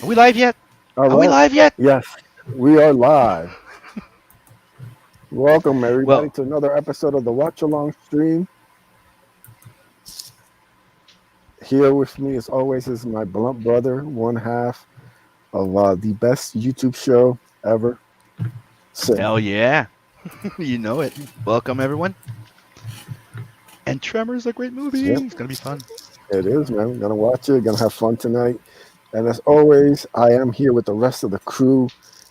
Are we live yet? All Are we right. live yet? Yes, we are live. Welcome, everybody, Well, to another episode of the Watch Along stream. Here with me, as always, is my blunt brother, one half of the best YouTube show ever. Sim. hell yeah. You know it. Welcome, everyone. And Tremors is a great movie. Yep, It's going to be fun. it is, man. We're gonna watch it. Gonna have fun tonight. And as always, I am here with the rest of the crew,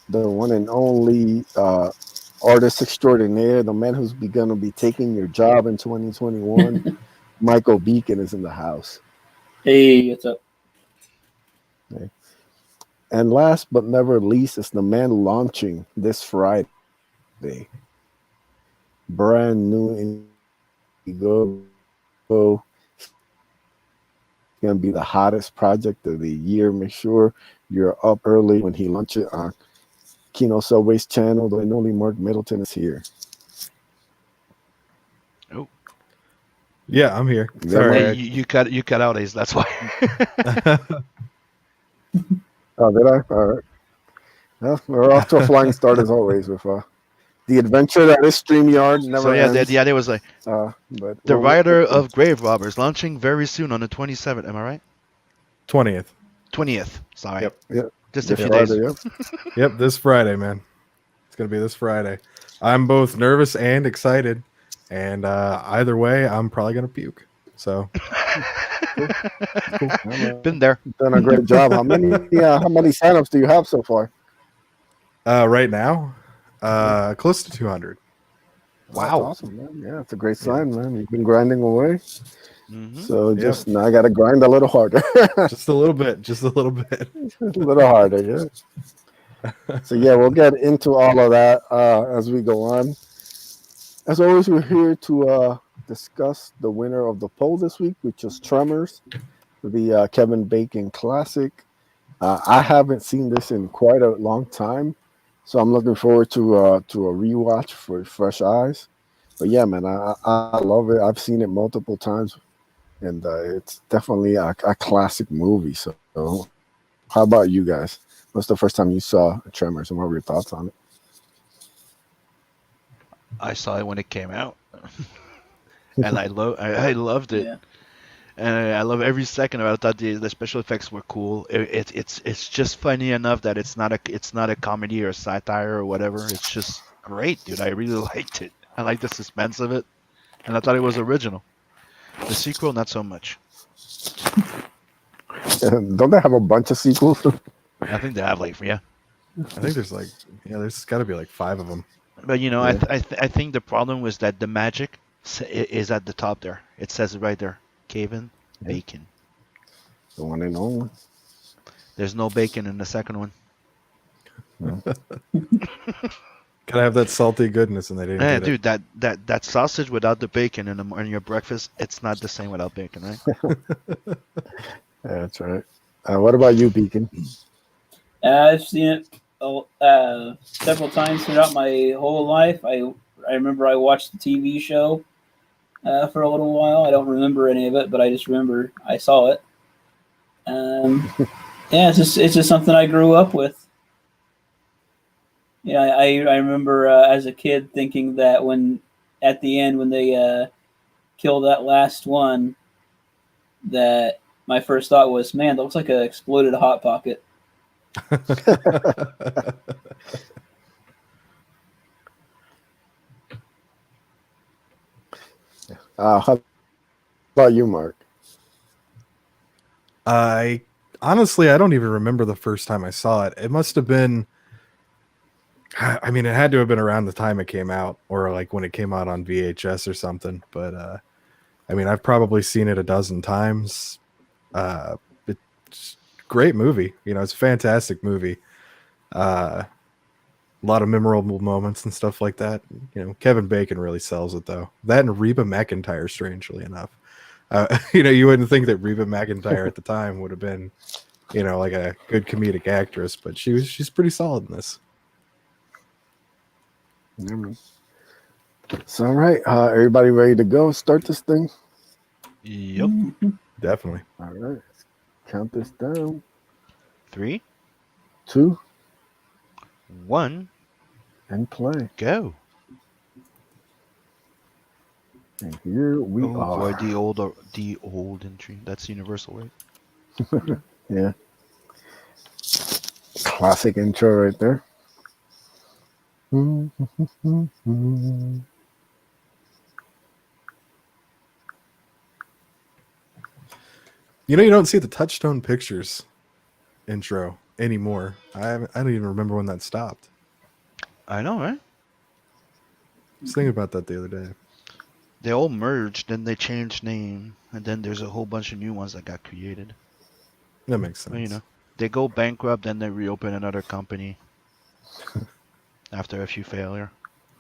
the one and only artist extraordinaire, the man who's gonna be taking your job in 2021. Michael Beacon is in the house. Hey, what's up? Okay. And last but never least is the man launching this Friday. Brand new Indiegogo. It's going to be the hottest project of the year. Make sure you're up early when he launches it on Kino Subway's channel. The one and only Mark Middleton is here. Oh, Yeah, I'm here. Yeah, hey, Sorry. you cut out, Ace. That's why. Oh, did I? All right. Well, we're off to a flying start as always with the adventure that is StreamYard. Never So yeah, ends. the idea was like But the writer of Grave Robbers launching very soon on the 27th. Am I right? 20th. 20th. Sorry. Yep. Yeah, Just a this few Friday, days. yeah. Yep, this Friday, man. It's going to be this Friday. I'm both nervous and excited. And either way, I'm probably going to puke. So, Cool. Been there. Done a great job. How many signups do you have so far? right now, close to 200. Wow. That's awesome, man. Yeah, it's a great sign, man. You've been grinding away. Hmm. So just now I got to grind a little harder. Just a little bit. Just a little bit. A little harder, yeah. So yeah, we'll get into all of that as we go on. As always, we're here to discuss the winner of the poll this week, which is Tremors, the Kevin Bacon classic. I haven't seen this in quite a long time, so I'm looking forward to a rewatch for fresh eyes. But yeah, man, I love it. I've seen it multiple times, and it's definitely a classic movie. So, how about you guys? What's the first time you saw Tremors, and what were your thoughts on it? I saw it when it came out, and I loved it. Yeah. And I love every second of it. I thought the special effects were cool. It's just funny enough that it's not a comedy or satire or whatever. It's just great, dude. I really liked it. I like the suspense of it, and I thought it was original. The sequel, not so much. Don't they have a bunch of sequels? I think they have yeah. I think there's got to be like 5 of them. But Yeah. I think the problem was that the magic is at the top there. It says it right there. Kevin Bacon. The one and only. There's no bacon in the second one. Gotta have that salty goodness, and they didn't Yeah, get it. dude, that sausage without the bacon in your breakfast, it's not the same without bacon, right? Yeah, that's right. What about you, Beacon? I've seen it several times throughout my whole life. I remember I watched the TV show for a little while. I don't remember any of it, but I just remember I saw it. Yeah, it's just something I grew up with. Yeah, I remember as a kid thinking that at the end when they killed that last one, that my first thought was, man, that looks like an exploded hot pocket. How about you, Mark? I honestly, I don't even remember the first time I saw it. It must have been, I mean, it had to have been around the time it came out, or like when it came out on VHS or something. But I mean, I've probably seen it a dozen times. It's a great movie. It's a fantastic movie. A lot of memorable moments and stuff like that. Kevin Bacon really sells it, though. That and Reba McEntire, strangely enough. You wouldn't think that Reba McEntire at the time would have been, like a good comedic actress, but she's pretty solid in this. So, all right. Everybody ready to go? Start this thing? Yep. Definitely. All right. Count this down. 3, two, One, and play. go. And here we Oh boy, are. the old entry. That's universal, right? Yeah, classic intro right there. You know, you don't see the Touchstone Pictures intro anymore. I don't even remember when that stopped. I know, right? I was thinking about that the other day. They all merged, then they changed name, and then there's a whole bunch of new ones that got created. That makes Well, sense. they go bankrupt, then they reopen another company after a few failure.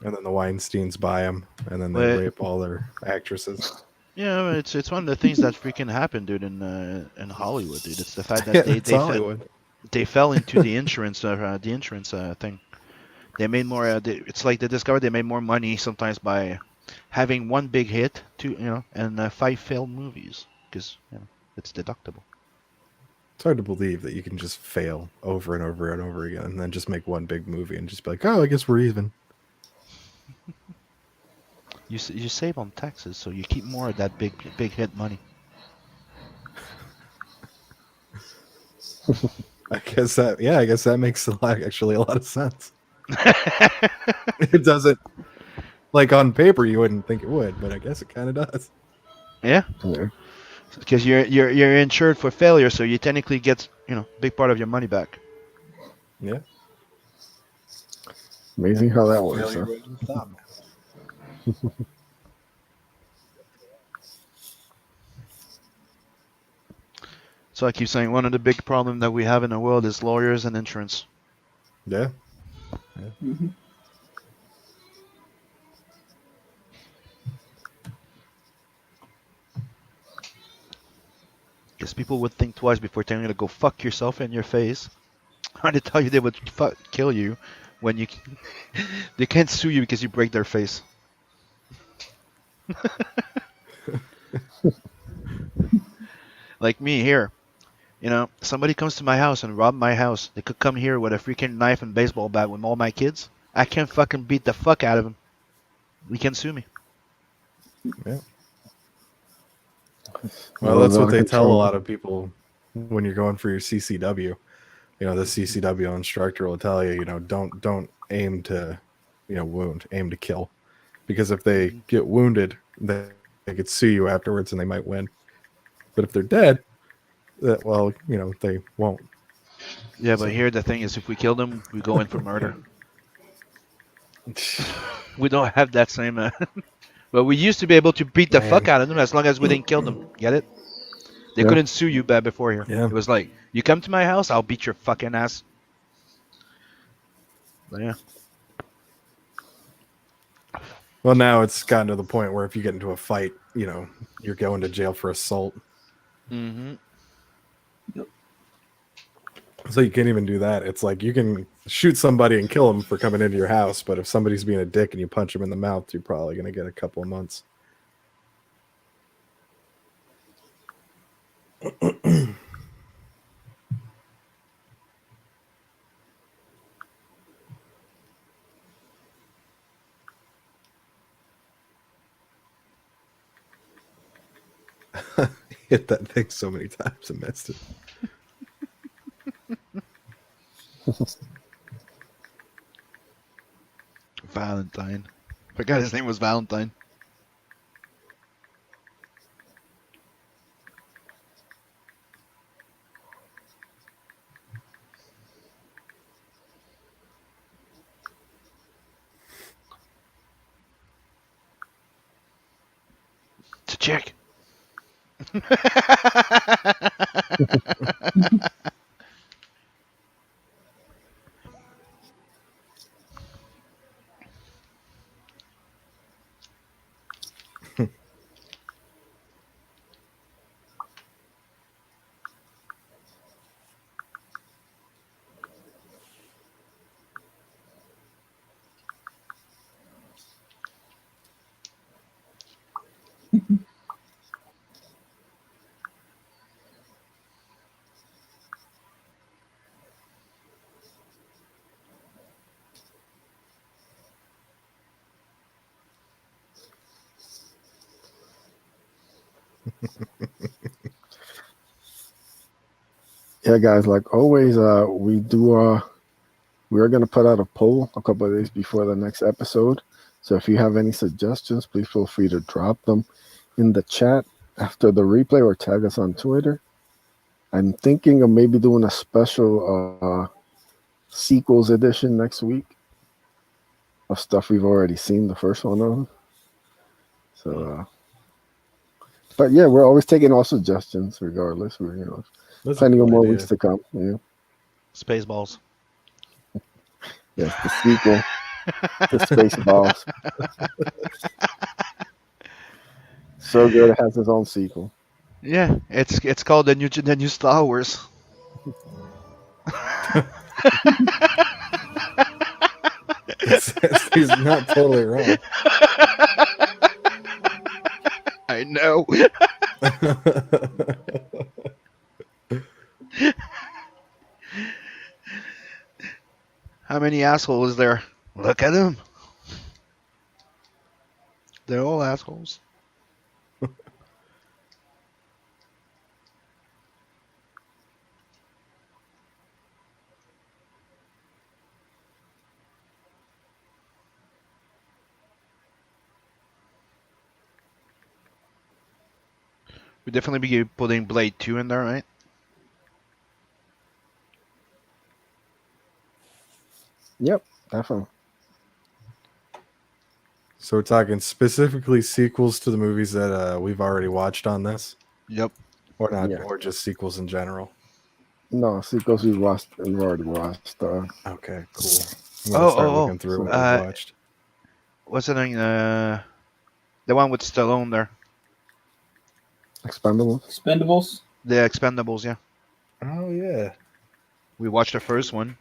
And then the Weinsteins buy them, and then they But rape all their actresses. yeah, it's one of the things that freaking happened, dude, in Hollywood, dude. It's the fact Yeah, that it's Hollywood. they fell into the insurance thing. They made more. It's like they discovered they made more money sometimes by having one big hit, and five failed movies because it's deductible. It's hard to believe that you can just fail over and over and over again, and then just make one big movie and just be like, "Oh, I guess we're even." You save on taxes, so you keep more of that big hit money. I guess that makes actually a lot of sense. It doesn't, like, on paper you wouldn't think it would, but I guess it kind of does. Yeah, Yeah. because you're insured for failure, so you technically get big part of your money back. Yeah. Amazing how that works, Failure huh? doesn't stop. So I keep saying one of the big problems that we have in the world is lawyers and insurance. Yeah. Mm-hmm. Because people would think twice before telling you to go fuck yourself in your face. Trying to tell you they would kill you when you they can't sue you because you break their face. Like me here, somebody comes to my house and rob my house. They could come here with a freaking knife and baseball bat with all my kids. I can't fucking beat the fuck out of them. You can sue me. Yeah. Well, World's that's out what of they tell a control. lot of people when you're going for your CCW. The CCW instructor will tell you, don't aim to, wound, aim to kill, because if they Hmm. get wounded, they could sue you afterwards and they might win. But if they're dead, well, they won't. Yeah, but So, here the thing is, if we kill them, we go in for murder. We don't have that same. But we used to be able to beat the fuck man, out of them as long as we didn't kill them. Get it? They Yeah. couldn't sue you bad before here. yeah. It was like, you come to my house, I'll beat your fucking ass. But yeah. Well, now it's gotten to the point where if you get into a fight, you're going to jail for assault. Mm-hmm. Yep. So you can't even do that. It's like you can shoot somebody and kill them for coming into your house, but if somebody's being a dick and you punch them in the mouth, you're probably going to get a couple of months. Hit that thing so many times and missed it. Valentine. Forgot his name was Valentine. It's a chick. Yeah, guys, like always, we are going to put out a poll a couple of days before the next episode. So if you have any suggestions, please feel free to drop them in the chat after the replay or tag us on Twitter. I'm thinking of maybe doing a special sequels edition next week of stuff we've already seen the first one of. So, but yeah, we're always taking all suggestions regardless. We're, That's a plenty of cool more idea. weeks to come. Yeah. Spaceballs. Yes, the sequel to Spaceballs. So good, it has its own sequel. Yeah, it's called the new Star Wars. He's not totally wrong. I know. How many assholes is there? Look at them. They're all assholes. We definitely be putting Blade 2 in there, right? Yep, definitely. So we're talking specifically sequels to the movies that we've already watched on this, Yep. or not, Yeah. or just sequels in general. No, sequels we've already watched. Okay, cool. I'm gonna start looking through what we've watched. What's it? The one with Stallone there. Expendables. Expendables. The Expendables, yeah. Oh yeah. We watched the first one.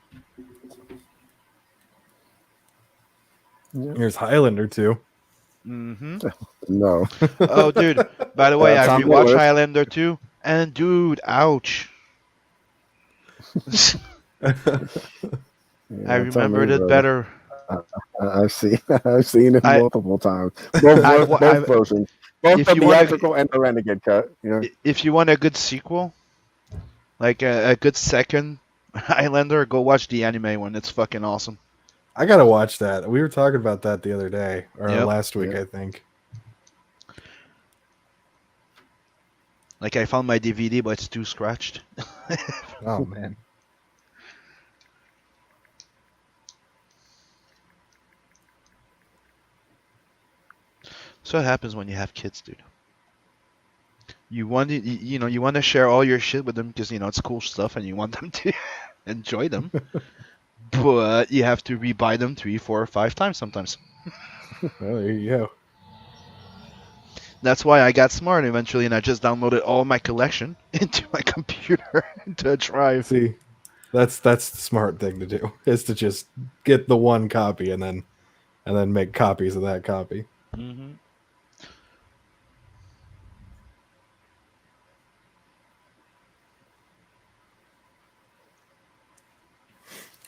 Yeah. Here's Highlander too. Mm-hmm. No. Oh, dude. By the way, That's I on the rewatched list. Highlander 2, and dude, ouch. Yeah, I tell me, remembered it brother. better. I've seen it I- multiple times. Both versions, both if the you wanna- theatrical and the renegade cut. Yeah. If you want a good sequel, like a good second Highlander, go watch the anime one. It's fucking awesome. I gotta watch that. We were talking about that the other day or Yep. last week, Yep. I think. Like I found my DVD, but it's too scratched. Oh man. So it happens when you have kids, dude. You want to, you want to share all your shit with them because it's cool stuff, and you want them to enjoy them. But you have to rebuy them 3, 4, or 5 times sometimes. Well, there you go. That's why I got smart eventually, and I just downloaded all my collection into my computer into a drive. See, that's the smart thing to do is to just get the one copy and then make copies of that copy. Mm-hmm.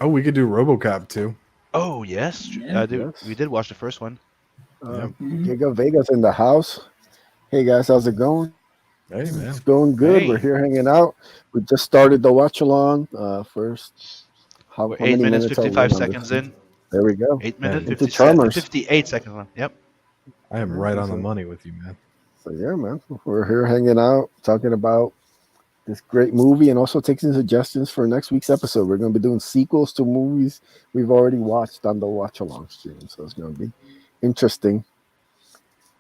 Oh, we could do RoboCop too. Oh yes, Yeah. Yes. we did watch the first one. Giga Vega's in the house. Hey guys, how's it going? Hey man. It's going good. Hey. We're here hanging out. We just started the watch along. First, how We're many 8 minutes, are we 55 on seconds this? in. There we go. 8 minutes, Into 50 Tremors. 58 seconds on. Yep. I am right on the money with you, man. So yeah, man, we're here hanging out, talking about this great movie, and also taking suggestions for next week's episode. We're going to be doing sequels to movies we've already watched on the watch along stream, so it's going to be interesting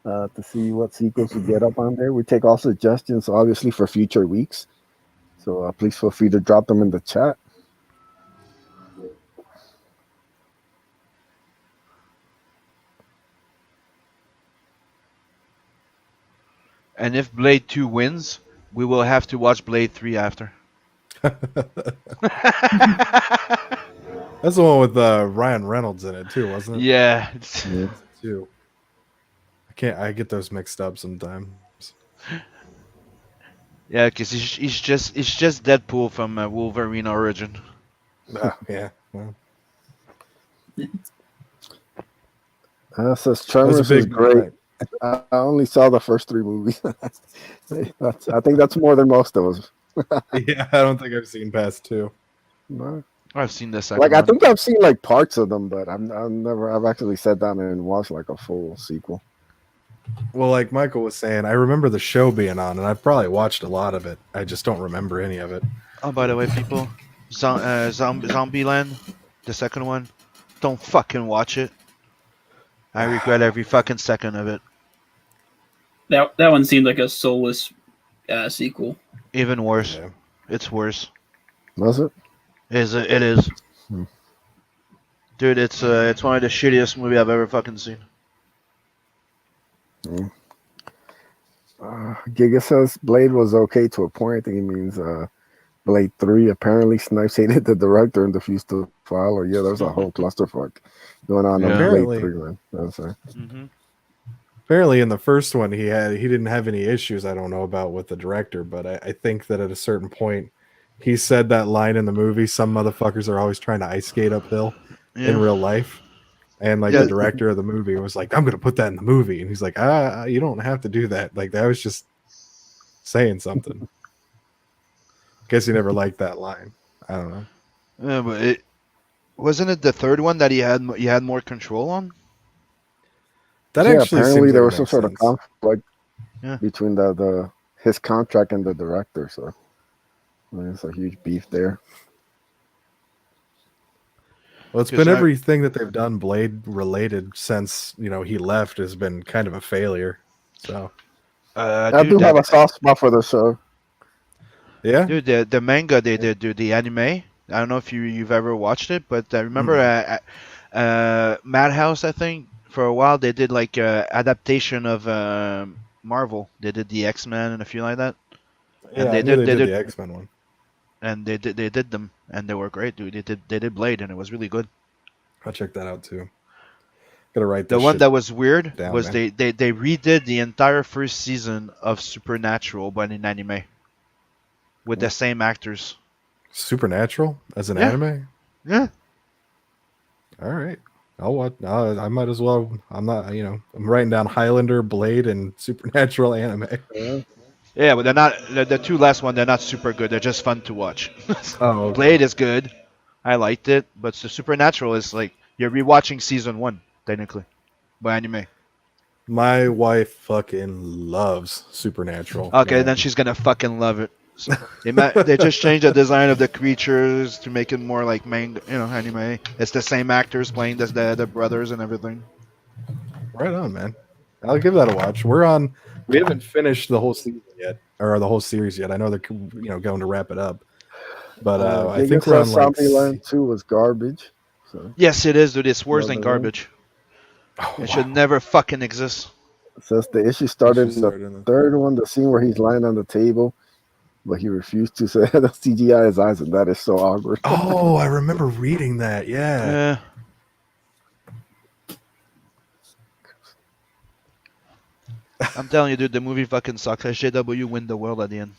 to see what sequels we get up on there. We take all suggestions, obviously, for future weeks. So please feel free to drop them in the chat. And if Blade 2 wins, we will have to watch Blade 3 after. That's the one with Ryan Reynolds in it too, wasn't it? Yeah. Yeah. Too. I get those mixed up sometimes. Yeah, because he's just Deadpool from Wolverine Origin. Yeah. Well, Says Tremors that's a is big great. I only saw the first 3 movies. I think that's more than most of us. Yeah, I don't think I've seen past two. No. I've seen the Like second I one. think I've seen like parts of them, but I've actually sat down and watched like a full sequel. Well, like Michael was saying, I remember the show being on, and I've probably watched a lot of it. I just don't remember any of it. Oh, by the way, people, Zombieland, the second one, don't fucking watch it. I regret every fucking second of it. That one seemed like a soulless sequel. Even worse. Yeah. It's worse. Was it? Is it? It is. Hmm. Dude, it's one of the shittiest movie I've ever fucking seen. Giga says Blade was okay to a point. I think he means Blade 3. Apparently, Snipes hated the director and refused to follow. Yeah, there's a whole clusterfuck going on Yeah. Blade Apparently, 3, man. That's Mm-hmm. apparently in the first one he didn't have any issues. I don't know about with the director, but I think that at a certain point he said that line in the movie. Some motherfuckers are always trying to ice skate uphill in Yeah. real life. And like Yeah. the director of the movie was like, I'm gonna put that in the movie. And he's like, you don't have to do that. Like that was just saying something. Guess he never liked that line. I don't know. Yeah, but it wasn't it the third one that he had more control on. That yeah, actually apparently seems there like was it some makes sort of sense. conflict Yeah. between the his contract and the director. So there's a huge beef there. Well, it's 'Cause been everything that they've done Blade related since he left has been kind of a failure. So I dude, do have a soft spot for the show. yeah, dude, the manga they did, dude, the anime. I don't know if you've ever watched it, but I remember Madhouse. I think for a while they did like adaptation of Marvel. They did the X-Men and a few like that, and yeah, I knew they did the X-Men one. and they did them, and they were great, dude. They did Blade, and it was really good. I'll check that out too. Gotta write The this one shit that was weird down, was man. they redid the entire first season of Supernatural, but in anime with the same actors. Supernatural as an Yeah. anime. Yeah. All right, I'll watch. I might as well. I'm not. I'm writing down Highlander, Blade, and Supernatural anime. Yeah, but they're not the two last one. They're not super good. They're just fun to watch. Oh, okay. Blade is good. I liked it, but the Supernatural is like you're rewatching season one technically by anime. My wife fucking loves Supernatural. Okay, man. then she's gonna fucking love it. So they just changed the design of the creatures to make it more like manga, anime. It's the same actors playing the brothers and everything. Right on, man. I'll give that a watch. We haven't finished the whole season yet, or the whole series yet. I know they're going to wrap it up, but I Giga think we're on says like. Zombieland 2 was garbage. So Yes, it is, dude. It's worse than Another one. garbage. Oh, It should never fucking exist. it says the issue started in the third one, the scene where he's lying on the table, but he refused to say the CGI his eyes, and that is so awkward. Oh, I remember reading that. Yeah. Yeah. I'm telling you, dude, the movie fucking sucks. SJW win the world at the end.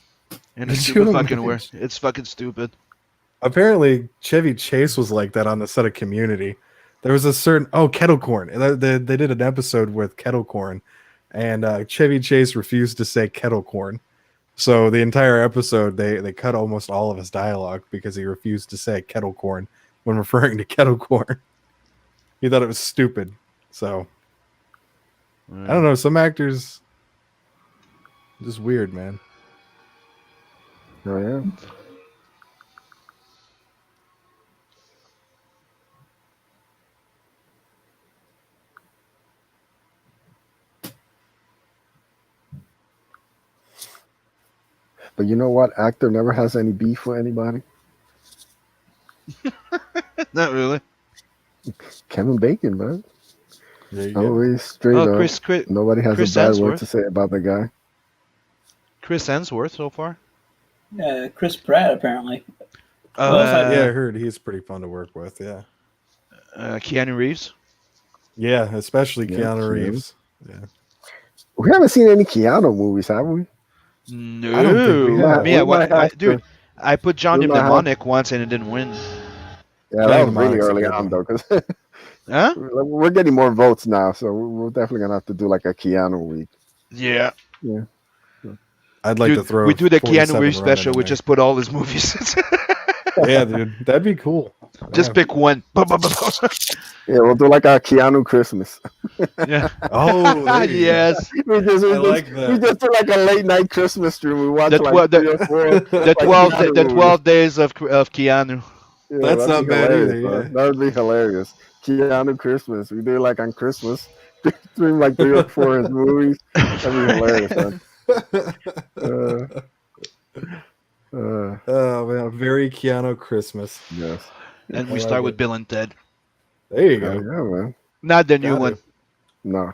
In a Did stupid you fucking way. imagine? It's fucking stupid. Apparently, Chevy Chase was like that on the set of Community. There was a certain Kettle Corn. They did an episode with Kettle Corn, and Chevy Chase refused to say Kettle Corn. So the entire episode, they cut almost all of his dialogue because he refused to say Kettle Corn when referring to Kettle Corn. He thought it was stupid. So I don't know. Some actors just weird, man. Oh yeah. But you know what? Actor never has any beef with anybody. Not really. Kevin Bacon, man. There you go. Always straight Oh, up. Nobody has Chris a bad Hemsworth. word to say about the guy. Chris Hemsworth so far. Chris Pratt apparently. Yeah, I heard he's pretty fun to work with. Yeah. Keanu Reeves. Yeah, especially Yeah, Keanu Keanu. Reeves. Yeah. We haven't seen any Keanu movies, have we? No. I don't think we have. Me, We might have dude, to. I put Johnny We might have- Mnemonic once and it didn't win. Yeah, Johnny that was really Mnemonic's a early good on, one. though, because Huh? we're getting more votes now, so we're definitely gonna have to do like a Keanu week. Yeah. Yeah. I'd like to Dude, throw we do the Keanu 47 Reeves Ronin special. in We there. just put all his movies. Yeah, dude, that'd be cool. Just Yeah. pick one. Yeah, we'll do like a Keanu Christmas. Yeah. Oh, there you go. Yes. we just I we like just we that. just do like a late night Christmas stream. We watch The like twelve 3 or 4 the like 12 Keanu the movies. 12 days of Keanu. Yeah, That's that'd be not bad hilarious, either. man. Yeah. That would be hilarious. Keanu Christmas. We do it like on Christmas. Stream like 3 or 4 of his movies. That'd be hilarious, man. Uh, Oh man, very Keanu Christmas. yes. And I we like start with it. Bill and Ted. There you Hell go. yeah, man. Not the new Got one. it. No.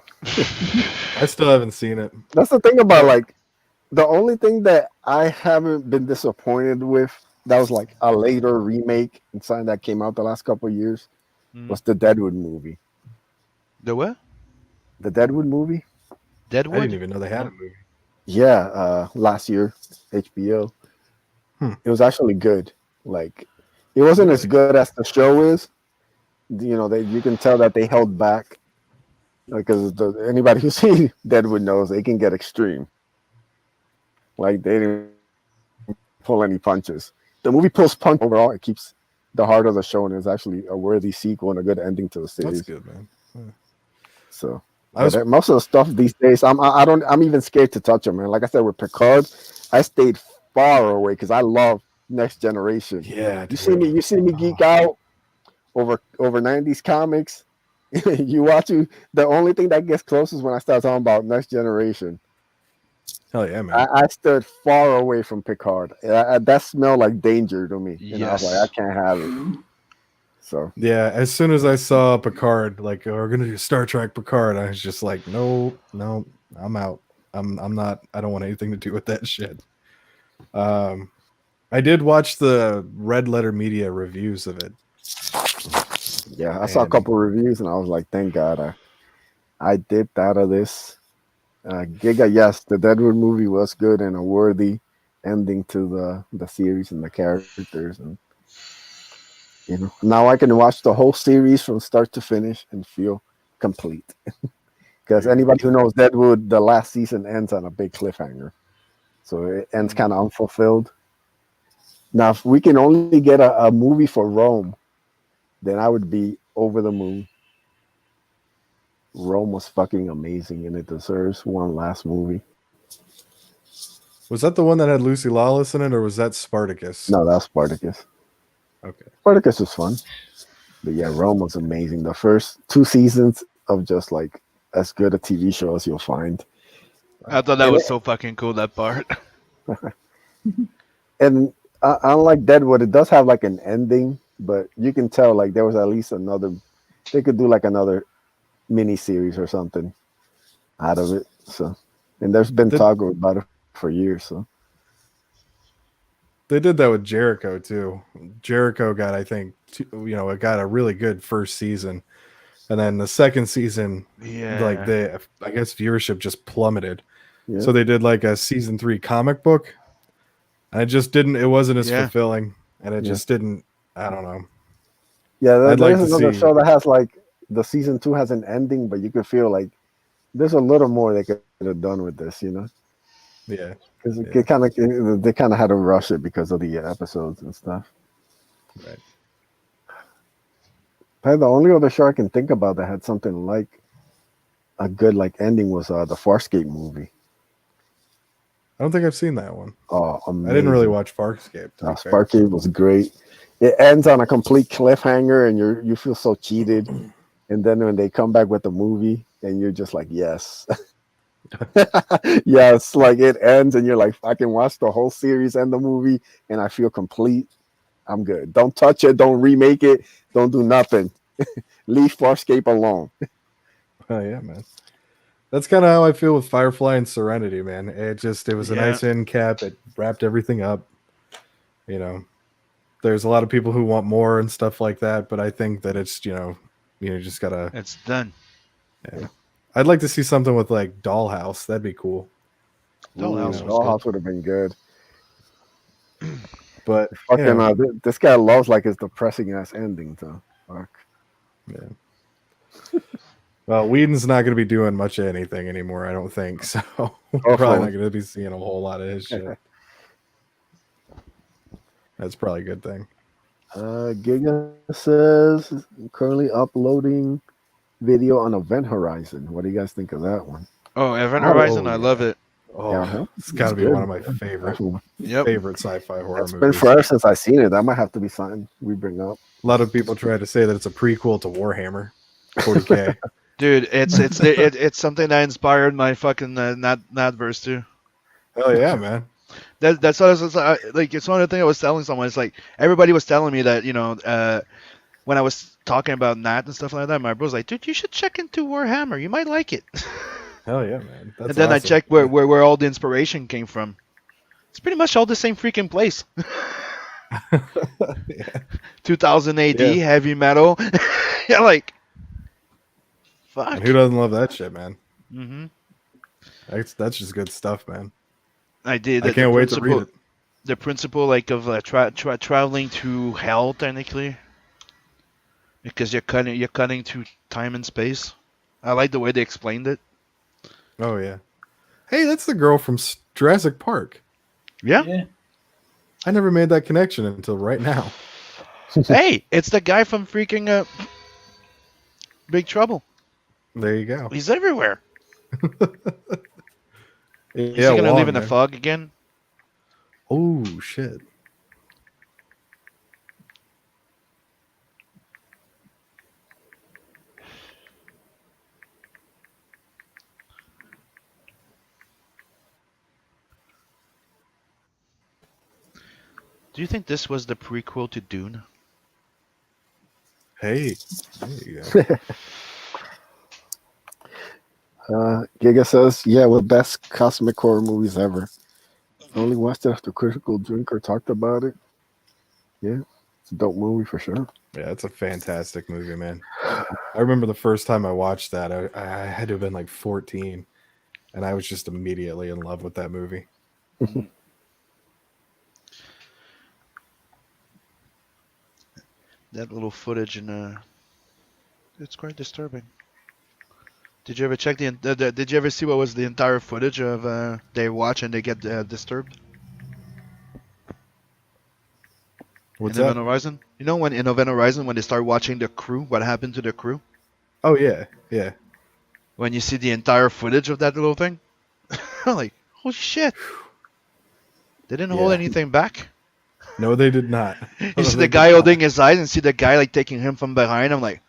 I still haven't seen it. That's the thing about like the only thing that I haven't been disappointed with that was like a later remake and something that came out the last couple of years Mm. was the Deadwood movie. The what? The Deadwood movie? I didn't Deadwood? even know they had a movie. Yeah, last year, HBO. It was actually good. Like, it wasn't as good as the show is. You know, you can tell that they held back because anybody who's seen Deadwood knows they can get extreme. Like, they didn't pull any punches. The movie pulls punch overall. It keeps the heart of the show and is actually a worthy sequel and a good ending to the series. That's good, man. So. I was Most of the stuff these days, I'm even scared to touch them, man. Like I said with Picard, I stayed far away because I love Next Generation. yeah. You see me geek out over '90s comics. You watch you. The only thing that gets close is when I start talking about Next Generation. Hell yeah, man. I stood far away from Picard. That smelled like danger to me. And I was like, I can't have it. So Yeah, as soon as I saw Picard, like we're gonna do Star Trek Picard, I was just like, no, I'm out. I'm not. I don't want anything to do with that shit. I did watch the Red Letter Media reviews of it. yeah, I saw a couple reviews and I was like, thank God I dipped out of this. Giga, yes, the Deadwood movie was good and a worthy ending to the series and the characters, and now I can watch the whole series from start to finish and feel complete. Because anybody who knows Deadwood, the last season ends on a big cliffhanger, so it ends kind of unfulfilled. Now, if we can only get a movie for Rome, then I would be over the moon. Rome was fucking amazing, and it deserves one last movie. Was that the one that had Lucy Lawless in it, or was that Spartacus? No, that's Spartacus. Okay. Spartacus was fun, but yeah, Rome was amazing. The first 2 seasons of just like as good a TV show as you'll find. I thought that was so fucking cool, that part. And unlike Deadwood, it does have like an ending, but you can tell like there was at least another. They could do like another mini series or something out of it. So, and there's been talk about it for years. So they did that with Jericho too. Jericho got, I think, it got a really good first season, and then the second season, like I guess viewership just plummeted. Yeah. So they did like a season 3 comic book. And it wasn't as fulfilling, and it just didn't. I don't know. Yeah, there's another show that has like the season 2 has an ending, but you could feel like there's a little more they could have done with this, Yeah, because they kind of had to rush it because of the episodes and stuff. Right. But the only other show I can think about that had something like a good like ending was the Farscape movie. I don't think I've seen that one. Oh, amazing. I didn't really watch Farscape. Farscape was great. It ends on a complete cliffhanger, and you feel so cheated. And then when they come back with the movie, and you're just like, yes, yes, like it ends, and you're like, I can watch the whole series and the movie, and I feel complete. I'm good. Don't touch it. Don't remake it. Don't do nothing. Leave Farscape alone. Oh yeah, man. That's kind of how I feel with Firefly and Serenity, man. It was a nice end cap. It wrapped everything up. There's a lot of people who want more and stuff like that, but I think that it's, you just gotta. It's done. Yeah. I'd like to see something with like Dollhouse. That'd be cool. Dollhouse would have been good. But fucking this guy loves like his depressing ass ending, though. Fuck. Yeah. Well, Whedon's not going to be doing much of anything anymore, I don't think. So we're probably Hopefully. not going to be seeing a whole lot of his shit. That's probably a good thing. Giga says currently uploading video on Event Horizon. What do you guys think of that one? Oh, Event Oh, Horizon, I yeah. love it. Oh, Yeah, huh? it's got to be good. one of my favorite Yep. sci-fi horror It's been movies. forever since I've seen it. That might have to be something we bring up. A lot of people try to say that it's a prequel to Warhammer 40K. Dude, it's something that inspired my fucking Nat verse too. Hell yeah, man. That's what I was like. It's one of the things I was telling someone. It's like everybody was telling me that when I was talking about Nat and stuff like that, my bro was like, dude, you should check into Warhammer. You might like it. Hell yeah, man. That's And then I awesome. checked where all the inspiration came from. It's pretty much all the same freaking place. Yeah. 2000 AD, Yeah. heavy metal. Yeah, like, fuck. And who doesn't love that shit, man? Mm-hmm. That's just good stuff, man. I did. I can't wait to read it. The principle, like, of traveling to hell, technically, because you're cutting through time and space. I like the way they explained it. Oh yeah. Hey, that's the girl from Jurassic Park. Yeah. Yeah. I never made that connection until right now. Hey, it's the guy from freaking Big Trouble. There you go. He's everywhere. Is Yeah, he gonna Wong, live in the man. fog again? Oh shit. Do you think this was the prequel to Dune? Hey. There you go. Giga says, yeah, with best cosmic horror movies ever. I only watched it after Critical Drinker talked about it. Yeah, it's a dope movie for sure. Yeah, it's a fantastic movie, man. I remember the first time I watched that, I had to have been like 14, and I was just immediately in love with that movie. That little footage it's quite disturbing. Did you ever check did you ever see what was the entire footage of they watch and they get disturbed What's in that? Event Horizon? You know when in Event Horizon when they start watching the crew, what happened to the crew? Oh yeah, yeah. When you see the entire footage of that little thing, I'm like, holy shit! They didn't hold Yeah. anything back. No, they did not. You No, see they the guy did not. holding his eyes and see the guy like taking him from behind. I'm like,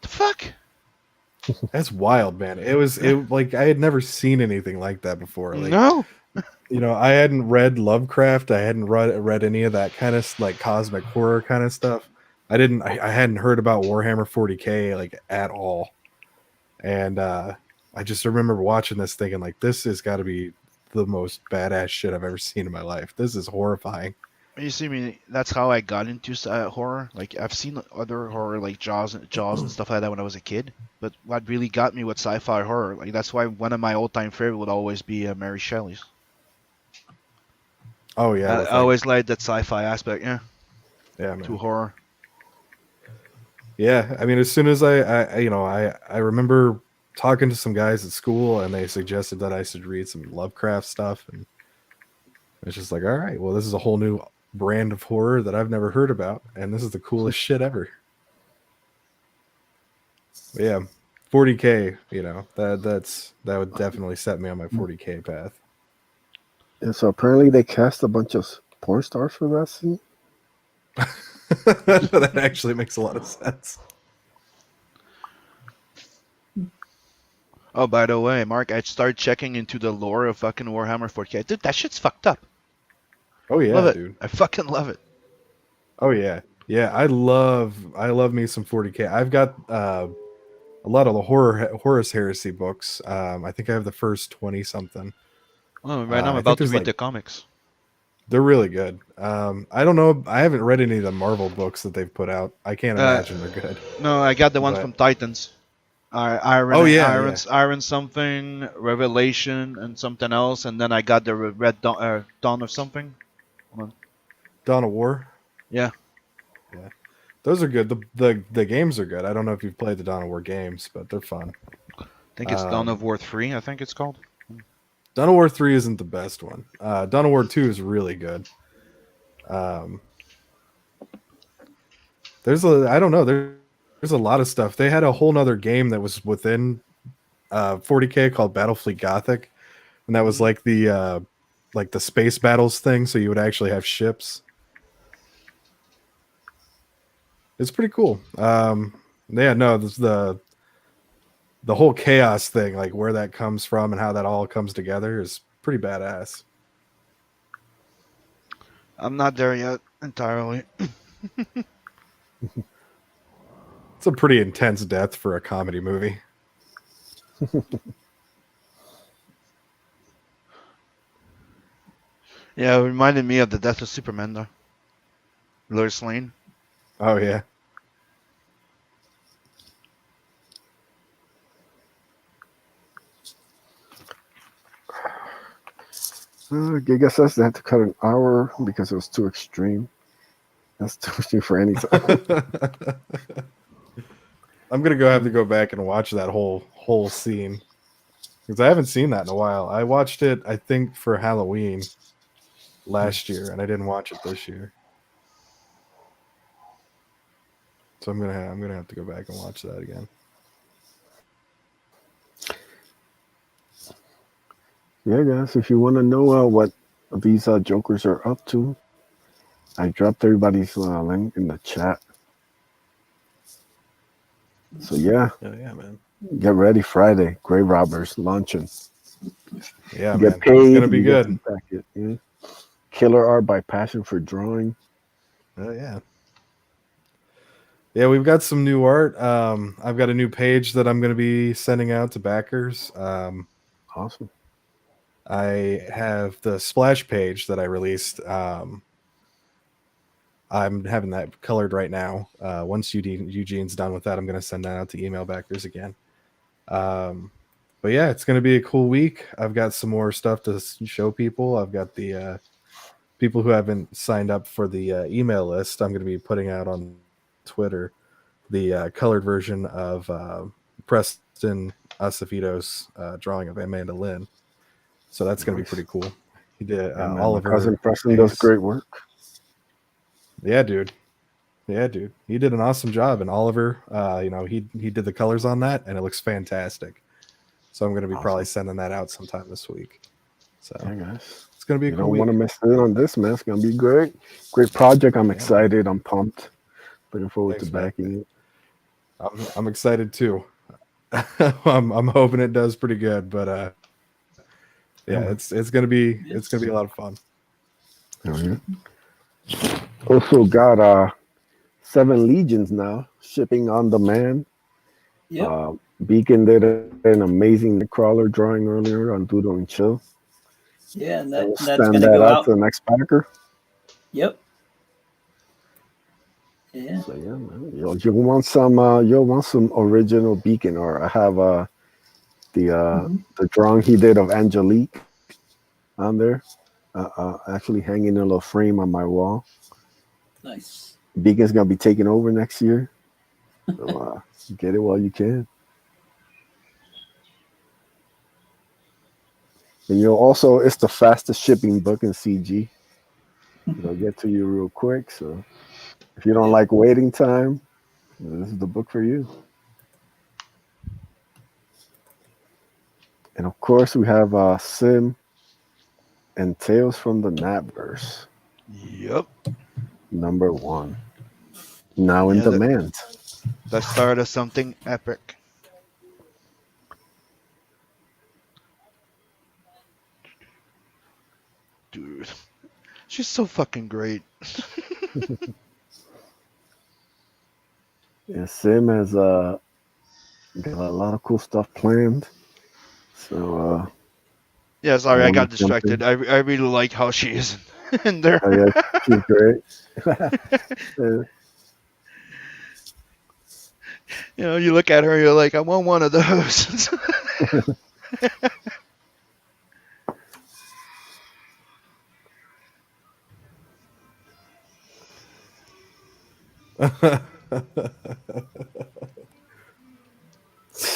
the fuck? That's wild, man. It like I had never seen anything like that before. Like, No. I hadn't read Lovecraft. I hadn't read any of that kind of like cosmic horror kind of stuff. I hadn't heard about Warhammer 40K like at all. And I just remember watching this thinking like this has got to be the most badass shit I've ever seen in my life. This is horrifying. You see, I mean, that's how I got into horror. Like, I've seen other horror, like Jaws and stuff like that when I was a kid. But what really got me was sci-fi horror. Like, that's why one of my all-time favorite would always be Mary Shelley's. Oh yeah, I always liked that sci-fi aspect, yeah, yeah, to man. horror. Yeah, I mean, as soon as I remember talking to some guys at school, and they suggested that I should read some Lovecraft stuff, and it's just like, all right, well, this is a whole new brand of horror that I've never heard about, and this is the coolest shit ever. But yeah, 40K, that would definitely set me on my 40K path. And so apparently they cast a bunch of porn stars for that scene. That actually makes a lot of sense. Oh, by the way, Mark, I started checking into the lore of fucking Warhammer 40K. Dude, that shit's fucked up. Oh yeah, Love it. dude. I fucking love it. Oh yeah, yeah. I love me some 40K. I've got a lot of the Horus Heresy books. I think I have the first 20 something. Oh, right now I'm I about think to there's, read like- the comics. They're really good. I don't know. I haven't read any of the Marvel books that they've put out. I can't imagine they're good. No, I got the ones But- from Titans. Iron, Oh, yeah, Iron, yeah. Iron something, Revelation, and something else, and then I got the Red Dawn of something. Dawn of War. Yeah. Yeah. Those are good. The games are good. I don't know if you've played the Dawn of War games, but they're fun. I think it's Dawn of War 3, I think it's called. Dawn of War 3 isn't the best one. Dawn of War 2 is really good. I don't know, there's a lot of stuff. They had a whole nother game that was within 40K called Battlefleet Gothic, and that was like the space battles thing, so you would actually have ships. It's pretty cool. Yeah, no, the whole chaos thing, like where that comes from and how that all comes together, is pretty badass. I'm not there yet entirely. It's a pretty intense death for a comedy movie. Yeah, it reminded me of the death of Superman, though. Lois Lane. Oh yeah. Giga says they had to cut an hour because it was too extreme. That's too extreme for any time. I'm gonna have to go back and watch that whole scene because I haven't seen that in a while. I watched it, I think, for Halloween last year, and I didn't watch it this year. So I'm gonna have to go back and watch that again. Yeah, guys, if you want to know what these jokers are up to, I dropped everybody's link in the chat. So yeah, Yeah, man. get ready Friday. Grave Robbers launching. Yeah, You man. get paid. It's gonna be you good. Get some packet, yeah. Killer art by Passion for Drawing. Oh yeah. Yeah, we've got some new art. I've got a new page that I'm going to be sending out to backers. Awesome. I have the splash page that I released. I'm having that colored right now. Once Eugene's done with that, I'm going to send that out to email backers again. But yeah, it's going to be a cool week. I've got some more stuff to show people. I've got the people who haven't signed up for the email list. I'm going to be putting out on Twitter the colored version of Preston Acevito's drawing of Amanda Lynn. So that's going to be pretty cool. He did man, Oliver. my cousin Preston does great work. Yeah, dude. He did an awesome job, and Oliver, he did the colors on that, and it looks fantastic. So I'm going to be probably sending that out sometime this week. So yeah, guys, it's going to be a cool don't week. want to miss out on this, man. It's going to be great. Great project. I'm excited. I'm pumped. Looking forward to backing it. I'm excited too. I'm hoping it does pretty good, but it's gonna be a lot of fun. Also got 7 Legions now shipping on demand. Yep. Beacon did an amazing crawler drawing earlier on Doodle and Chill. Yeah, and We'll that's going send to that go out out. to the next backer. Yep. Yeah. So yeah, man. You'll want some original Beacon art. I have the drawing he did of Angelique on there. Actually hanging in a little frame on my wall. Nice. Beacon's gonna be taking over next year. So get it while you can. And it's the fastest shipping book in CG. It'll get to you real quick. So if you don't like waiting time, this is the book for you. And of course, we have Sim and Tales from the Napverse. Yep. Number 1. Now in demand. The start of something epic. Dude. She's so fucking great. Yeah, Sim has got a lot of cool stuff planned. So yeah, sorry, I got distracted. I really like how she is in there. Oh yeah, she's great. Yeah. You look at her, you're like, I want one of those.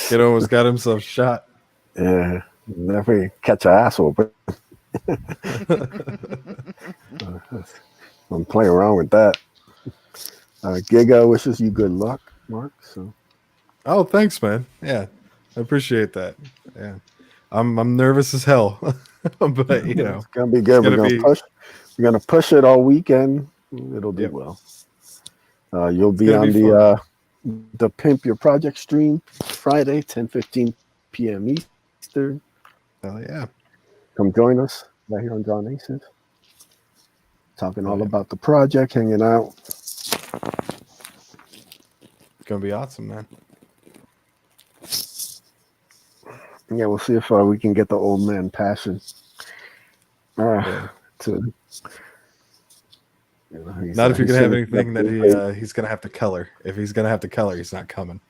Kid almost got himself shot. Yeah, never catch an ass whooping. I'm playing around with that. Giga wishes you good luck, Mark. So Oh, thanks, man. Yeah, I appreciate that. Yeah, I'm nervous as hell, but you know, it's gonna be it's good. gonna be. We're gonna push it all weekend. It'll do Yep, well. You'll it's be gonna be on fun. the Pimp Your Project stream Friday, 10:15 p.m. Eastern. Hell yeah, Come join us right here on John Aces. Talking hell all yeah. about the project, hanging out. It's gonna be awesome, man. Yeah, we'll see if we can get the old man passion. Yeah. To Not if you're he's gonna have finishing up anything that his he's gonna have to color. If he's gonna have to color, he's not coming.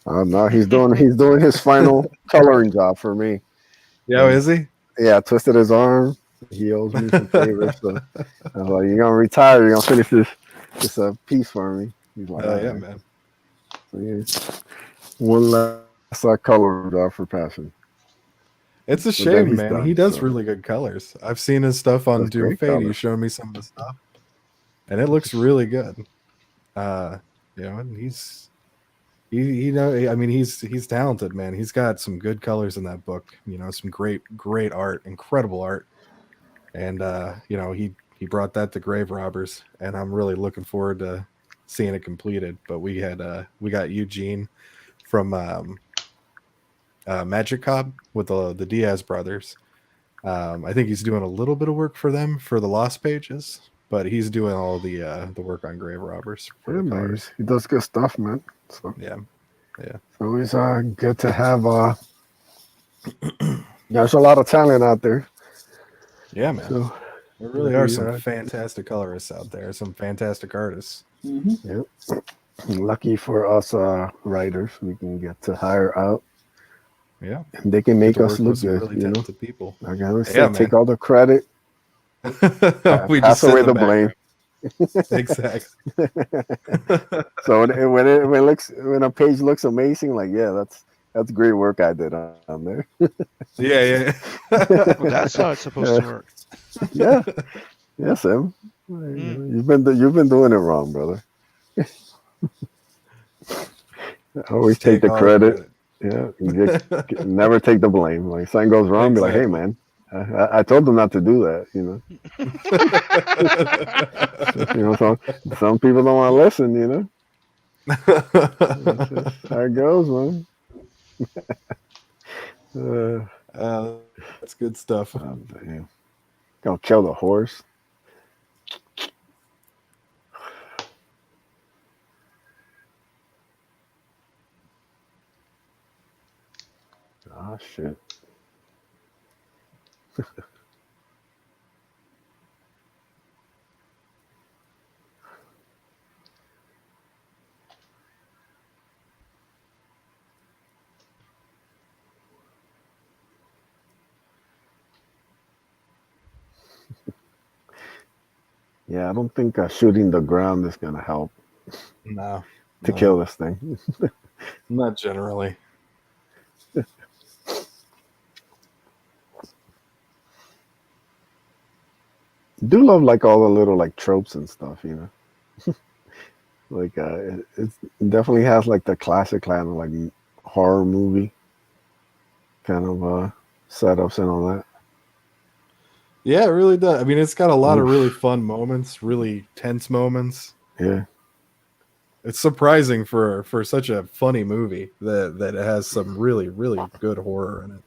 no, he's doing his final coloring job for me. Yeah, oh, is he? Yeah, I twisted his arm. He owes me some favors, so I was like, "You're gonna retire. You're gonna finish this piece for me." He's like, Hell "All yeah, right." man. So, yeah, one last coloring job for passion, It's a but then shame, he's man. He done. does So really good colors. I've seen his stuff on that's Doom great Fate. color. He's shown me some of the stuff, and it looks really good. You know, and he know. I mean, he's talented, man. He's got some good colors in that book. You know, some great art, incredible art, and you know, he brought that to Grave Robbers, and I'm really looking forward to seeing it completed. But we got Eugene from Magic Cobb with the Diaz brothers. I think he's doing a little bit of work for them for the Lost Pages, but he's doing all the work on Grave Robbers for Yeah, the man, colors. he does good stuff, man. So Yeah, yeah, it's always good to have. There's a lot of talent out there. yeah, man. So There really are some fantastic colorists out there, some fantastic artists. Mm-hmm. yeah. Lucky for us writers, we can get to hire out. Yeah, And they can get make to us work with look some good, really you know. talented people. Like I always Yeah, say, take man. all the credit, We pass just sit away in the the blame. background. Exactly. So when a page looks amazing, like yeah, that's great work I did on there. Yeah, Well, that's how it's supposed Uh, to work. yeah, yeah, Sam. You've been doing it wrong, brother. Always Just take take the all the credit. credit. Yeah, never take the blame. Like something goes wrong, be like, hey Exactly. man, I told them not to do that. Some people don't want to listen. That's just how it goes, man. That's good stuff. Damn. Gonna kill the horse. Ah, shit. Yeah, I don't think shooting the ground is gonna help No, to kill this thing. not generally. Do love like all the little like tropes and stuff. Like it definitely has like the classic kind of like horror movie kind of setups and all that. Yeah, it really does. I mean, it's got a lot of Oof. really fun moments, really tense moments. Yeah. It's surprising for such a funny movie that it has some really good horror in it.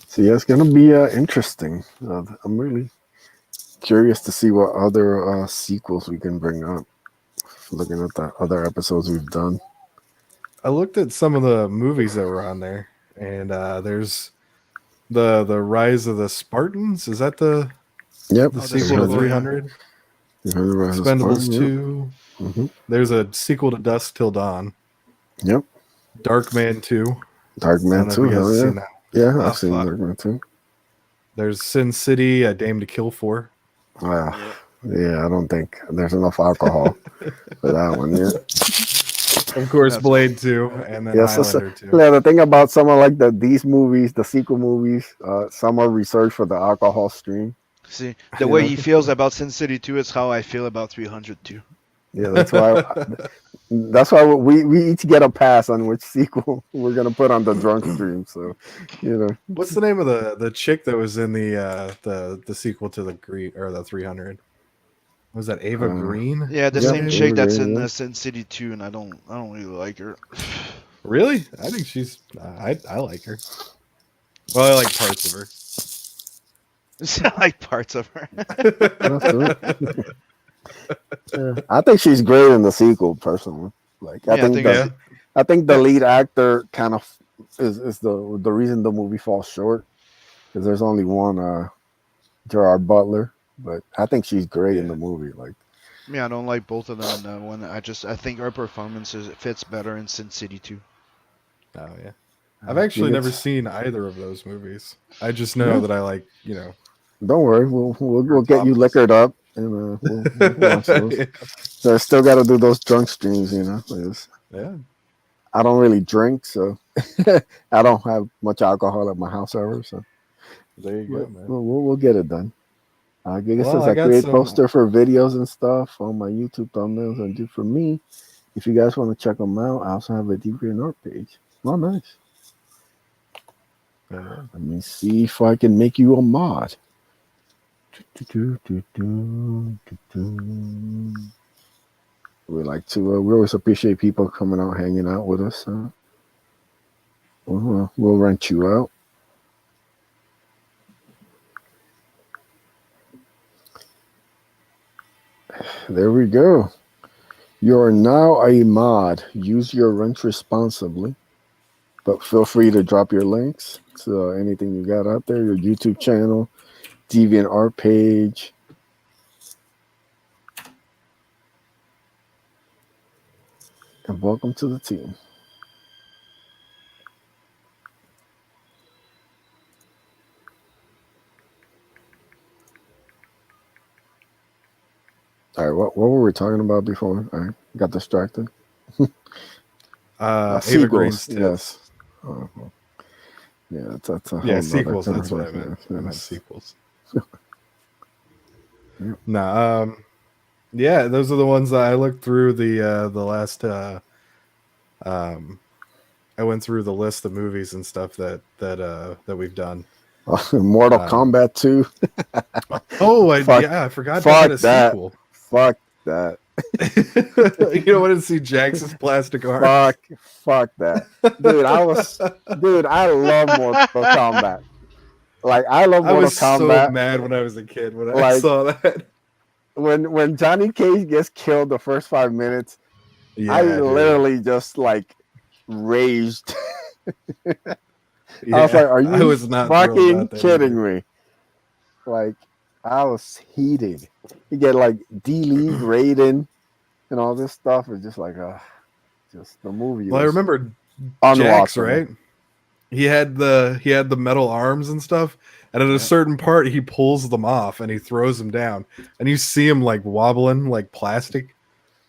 So yeah, it's gonna be interesting. I'm really curious to see what other sequels we can bring up. Looking at the other episodes we've done. I looked at some of the movies that were on there, and there's the Rise of the Spartans. Is that the Yep. Oh, the sequel to sequel, yeah. 300? Expendables Expendables 2. Yep. There's a sequel to Dusk Till Dawn. Yep. Darkman 2. Dark I Man don't know if you 2, guys hell have yeah. seen that. Yeah, Oh I've seen fuck. Dark Man 2. There's Sin City, A Dame to Kill For. Ah, yeah, I don't think there's enough alcohol for that one. Yeah. Of course, That's Blade 2, and then Yeah, Highlander 2. yeah, the thing about some of like these movies, the sequel movies, some are researched for the alcohol stream. See, the You way know, he feels about Sin City 2 is how I feel about 300 too. yeah, that's why we each get a pass on which sequel we're gonna put on the drunk stream. So, you know, What's the name of the chick that was in the sequel to the Green or the 300? Was that Ava Green? Yeah, the Was her yep, same name? chick that's in yeah. Sin City 2, and I don't really like her. Really? I think she's. I like her. Well, I like parts of her. I like parts of her. That's it. Yeah. I think she's great in the sequel, personally. Like, Yeah, I think Yeah. I think the lead actor kind of is the reason the movie falls short because there's only one Gerard Butler, but I think she's great in Yeah. the movie. Like, I don't like both of them in that one. I think her performances fits better in Sin City 2. Oh yeah. I've actually you never get, seen either of those movies. I just yeah, know that I like, don't worry, we'll her get you topics. liquored up and we'll watch those. So I still got to do those drunk streams, you know. Yeah. I don't really drink, so I don't have much alcohol at my house ever. So There you go, man. we'll get it done. I guess Well, as I I got create some. poster for videos and stuff on my YouTube thumbnails and do for me. If you guys want to check them out, I also have a DeviantArt page. Oh, nice. Yeah. Let me see if I can make you a mod. We always appreciate people coming out, hanging out with us. We'll rent you out. There we go. You are now a mod. Use your rent responsibly, but feel free to drop your links to anything you got out there, your YouTube channel, DeviantArt page. And welcome to the team. All right, what were we talking about before I got distracted? Ava Green's Sequels, tits. yes. Uh, yeah, that's a Yeah, whole nother sequels. That's what I meant. conversation. I meant Yes. sequels. Yep. No, yeah, those are the ones that I looked through the last I went through the list of movies and stuff that we've done. Mortal Um, Kombat 2. Fuck, I forgot that had fuck a that. sequel. Fuck that. You don't want to see Jax's plastic arm. Fuck that. Dude, I love Mortal Kombat. Like, I love I Mortal was so Kombat. mad when I was a kid when I Like, saw that. when Johnny Cage gets killed the first 5 minutes, I Yeah, dude. literally just like raged. I was Yeah, like, are I you was not thrilled fucking about that kidding either. me? Like, I was heated. You get like D-League Raiden and all this stuff. It's just like, just the movie Well, I was remember Jax, unwatchable. right? He had the metal arms and stuff, and at a certain part he pulls them off and he throws them down, and you see him like wobbling like plastic.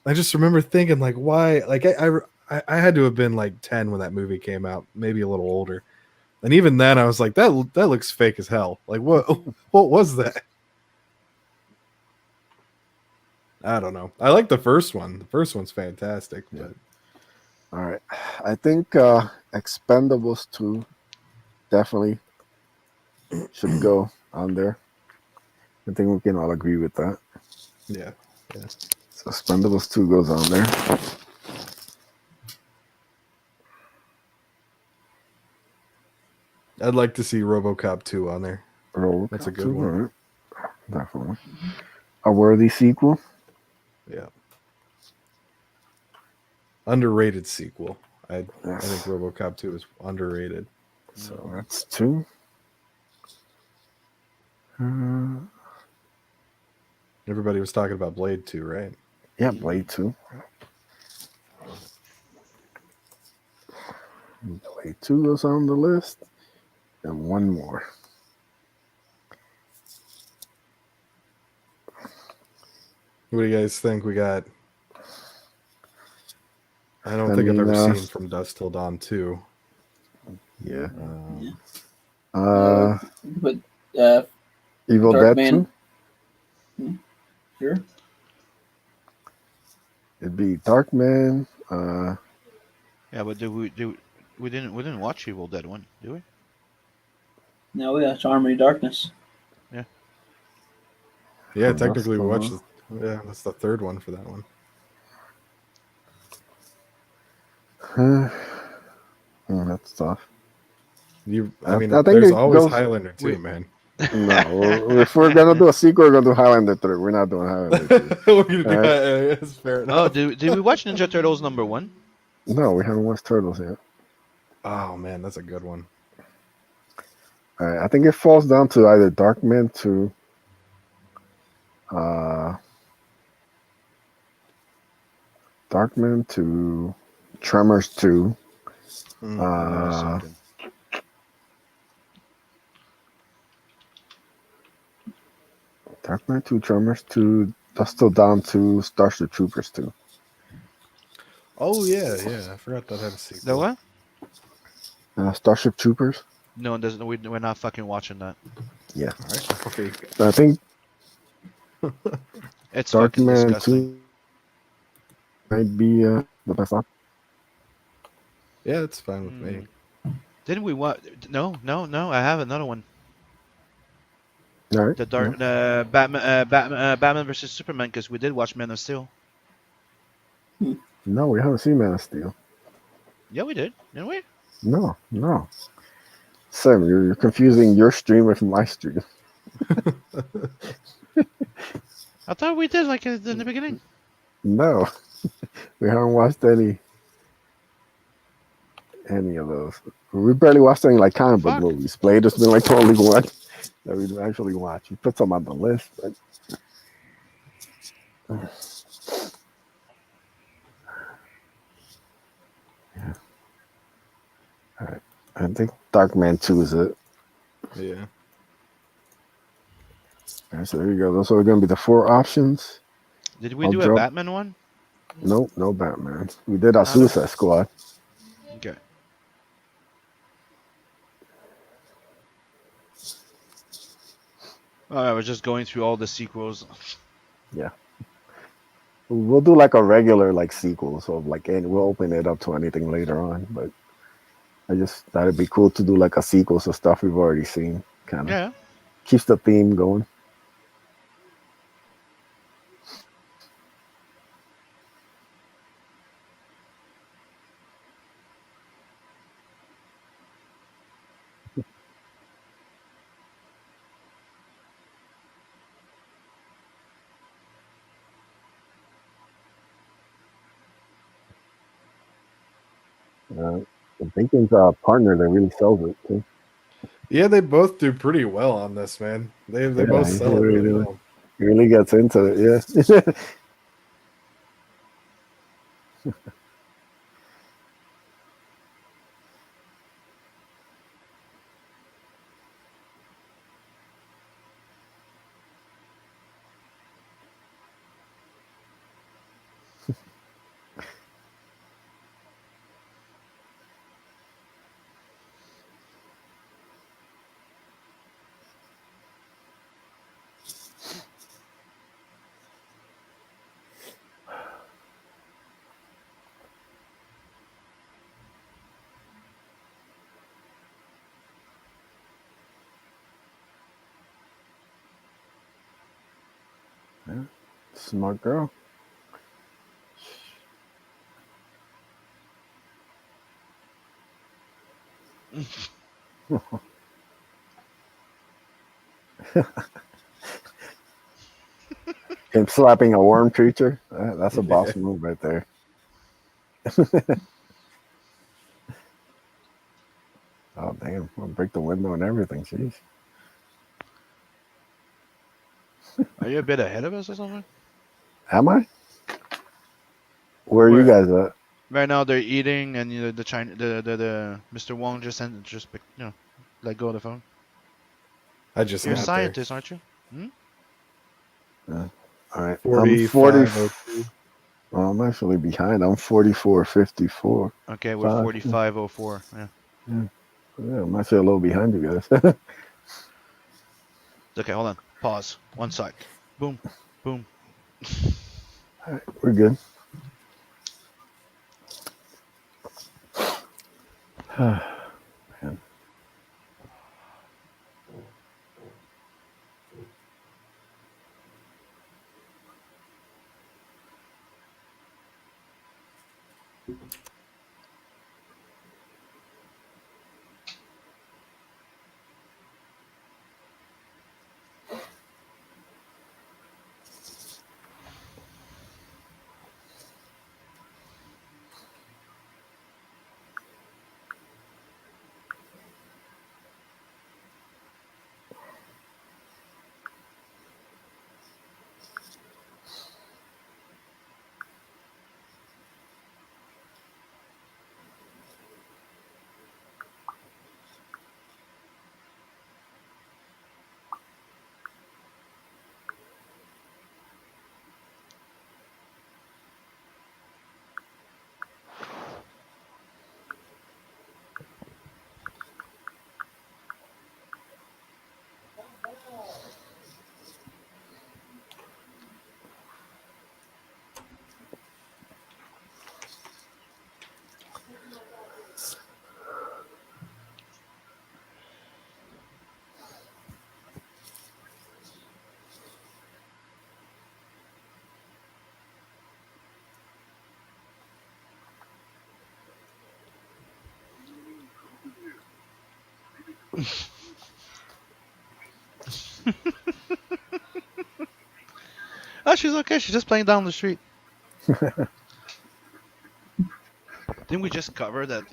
I just remember thinking like, why? Like I had to have been like 10 when that movie came out, maybe a little older, and even then I was like, that looks fake as hell. Like what was that? I don't know. I like the first one. The first one's fantastic. Yeah. But All right. I think Expendables 2 definitely should go on there. I think we can all agree with that. yeah. So Expendables 2 goes on there. I'd like to see RoboCop 2 on there. RoboCop That's a good 2, one. all right. Definitely. A worthy sequel. Yeah. Underrated sequel. I think Yes. RoboCop 2 is underrated. So that's 2. Everybody was talking about Blade 2, right? Yeah, Blade 2. Blade 2 is on the list, and one more. What do you guys think? We got. I don't I think I've mean, ever seen From Dusk Till Dawn 2. yeah. Yeah. Uh, But Evil Dark Dead Man. 2. Sure. It'd be Darkman. Yeah, but we didn't watch Evil Dead 1, did we? No, we got Armory Darkness. Yeah. Yeah, From Dusk technically we Till watched. Dawn. Yeah, that's the third one for that one. That's tough. I mean, I think there's it always goes. Highlander We 2, man. No, if we're gonna do a sequel, we're gonna do Highlander 3. We're not doing Highlander 2. We're gonna do All right. that's fair Oh, enough. did we watch Ninja Turtles #1? No, we haven't watched Turtles yet. Oh man, that's a good one. All right, I think it falls down to either Darkman 2, uh, Darkman 2, Tremors 2, I know uh, something. Darkman 2, Tremors 2, that's still down to Starship Troopers 2. Oh yeah. I forgot that had a The sequel. what? Starship Troopers? No, doesn't. We're not fucking watching that. Yeah. All right. Okay. I think It's fucking Darkman disgusting. 2 might be the best option. Yeah, it's fine with me. Mm. Didn't we watch? No. I have another one. All right. The Dark Batman versus Superman, because we did watch Man of Steel. No, we haven't seen Man of Steel. Yeah, we did, didn't we? No. Sam, you're confusing your stream with my stream. I thought we did, like in the beginning. No, we haven't watched any of those. We barely watched any like comic book Fuck. movies. Blade has been like the only one that we actually watch. We put some on the list, but yeah. All right. I think Darkman 2 is it. Yeah. All right, so there you go. Those are going to be the 4 options. Did we I'll do a drop. Batman one? Nope, no Batman. We did our None of- Suicide Squad. Okay. I was just going through all the sequels. Yeah. We'll do like a regular like sequel, so like, and we'll open it up to anything later on. But I just thought it'd be cool to do like a sequel to stuff we've already seen. Kind of Yeah. keeps the theme going. The Bacon's partner that really sells it too. Yeah, they both do pretty well on this, man. They both He sell it really well. really gets into it. Yeah. Yeah. Smart girl. Him slapping a worm creature. That's a Yeah. boss move right there. Oh damn! I'll break the window and everything. Jeez. Are you a bit ahead of us or something? Am I? Where are you Where? guys at? Right now they're eating, and the China, the Mr. Wong just let go of the phone. I just You're a got there. scientist, aren't you? Hmm? Uh, all right. I'm 40. 4502. Well, I'm actually behind. I'm 44.54. Okay, we're Five. 4504. Yeah. Yeah. Yeah, I'm actually a little behind you guys. Okay, hold on. Pause. One sec. Boom. Boom. All right, we're good. Man. Oh, she's okay. She's just playing down the street. Didn't we just cover that?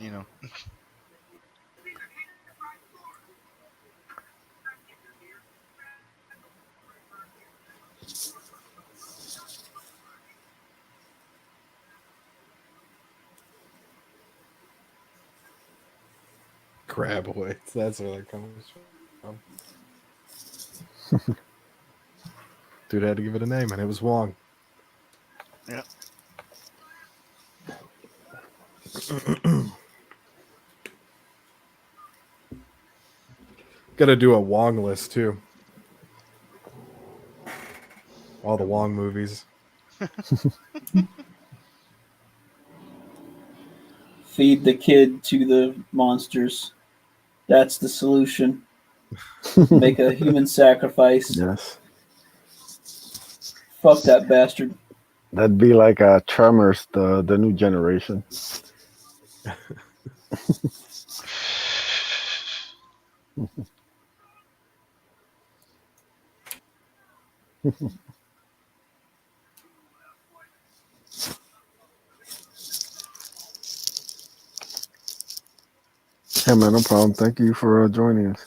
Graboids. That's where that comes from. Dude had to give it a name, and it was Wong. Yeah. Got to do a Wong list too. All the Wong movies. Feed the kid to the monsters. That's the solution. Make a human sacrifice. Yes. Fuck that bastard. That'd be like Tremors, the new generation. Hey man, no problem. Thank you for joining us.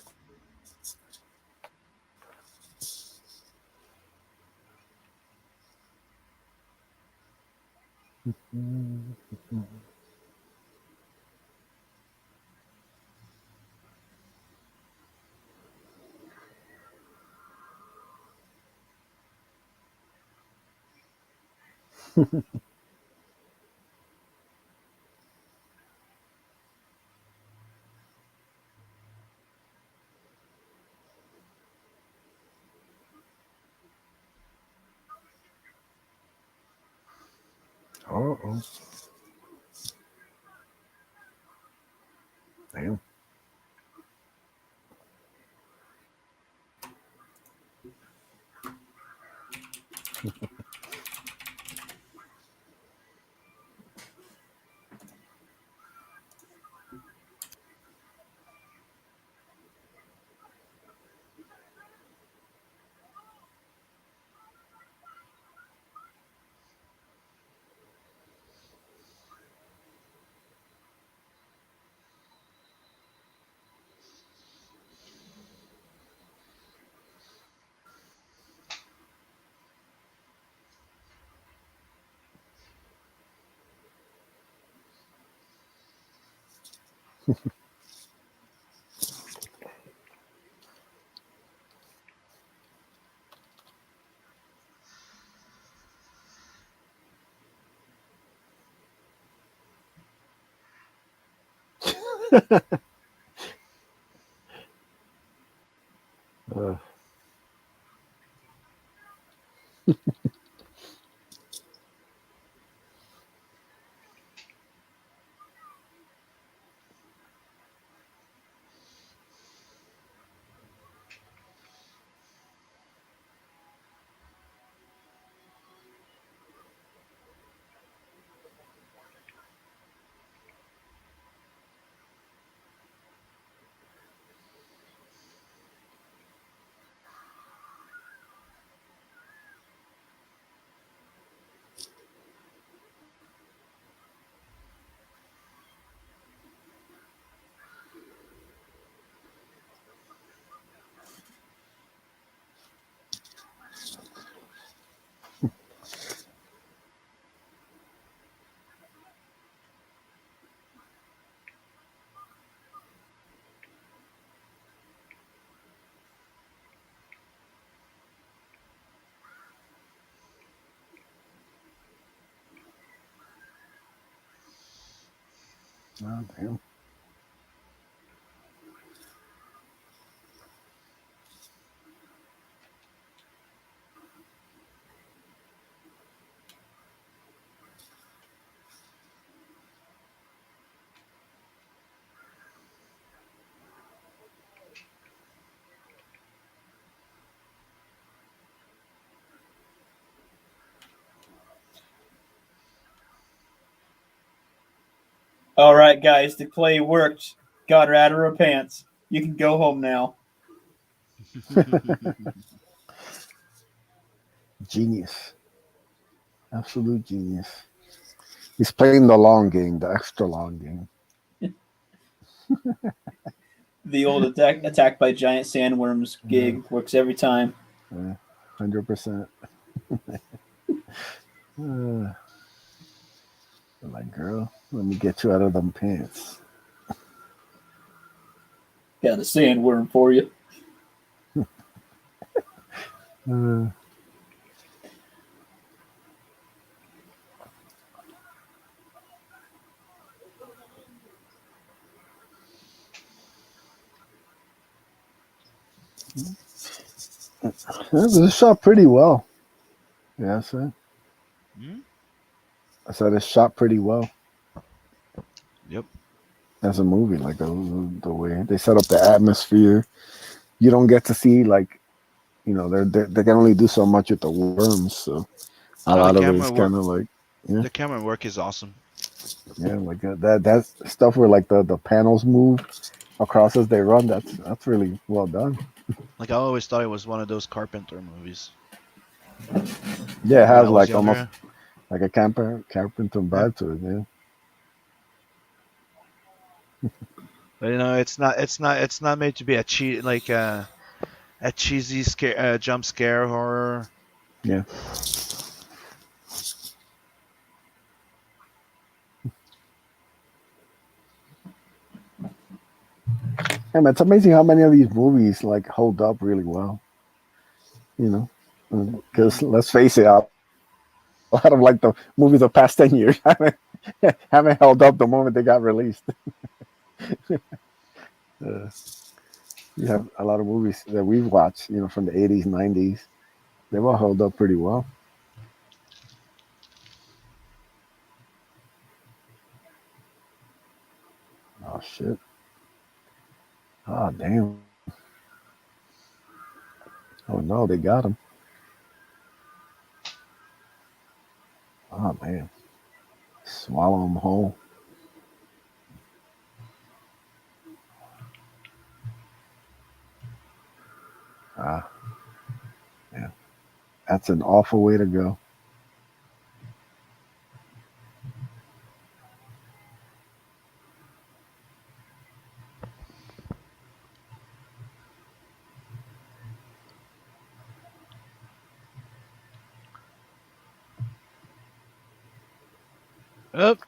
Oh, damn. Uh, oh, damn. All right, guys, the play worked. Got her out of her pants. You can go home now. Genius. Absolute genius. He's playing the long game, the extra long game. The old attack by giant sandworms Yeah, gig works every time. 100%. Uh, like, girl, let me get you out of them pants. Got a sandworm for you. Uh, this shot pretty well. Yeah, Hmm? I said it's shot pretty well Yep. as a movie. Like the way they set up the atmosphere. You don't get to see like they can only do so much with the worms. So a No, the lot of it camera is work. kind of like yeah, The camera work is awesome. yeah, like that's stuff where like the panels move across as they run. That's really well done. Like I always thought it was one of those Carpenter movies Yeah, it when I has was like almost younger. like a Carpenter Yeah. vibe to it. Yeah. But it's not made to be a cheesy scare jump scare horror. Yeah. Yeah, man, it's amazing how many of these movies like hold up really well. You know, because Hmm. let's face it, a lot of like the movies of past 10 years haven't held up the moment they got released. Uh, you have a lot of movies that we've watched, from the 80s, 90s. They've all held up pretty well. Oh shit! Oh damn! Oh no, they got him. Oh man, swallow him whole. Ah, yeah, that's an awful way to go. Up.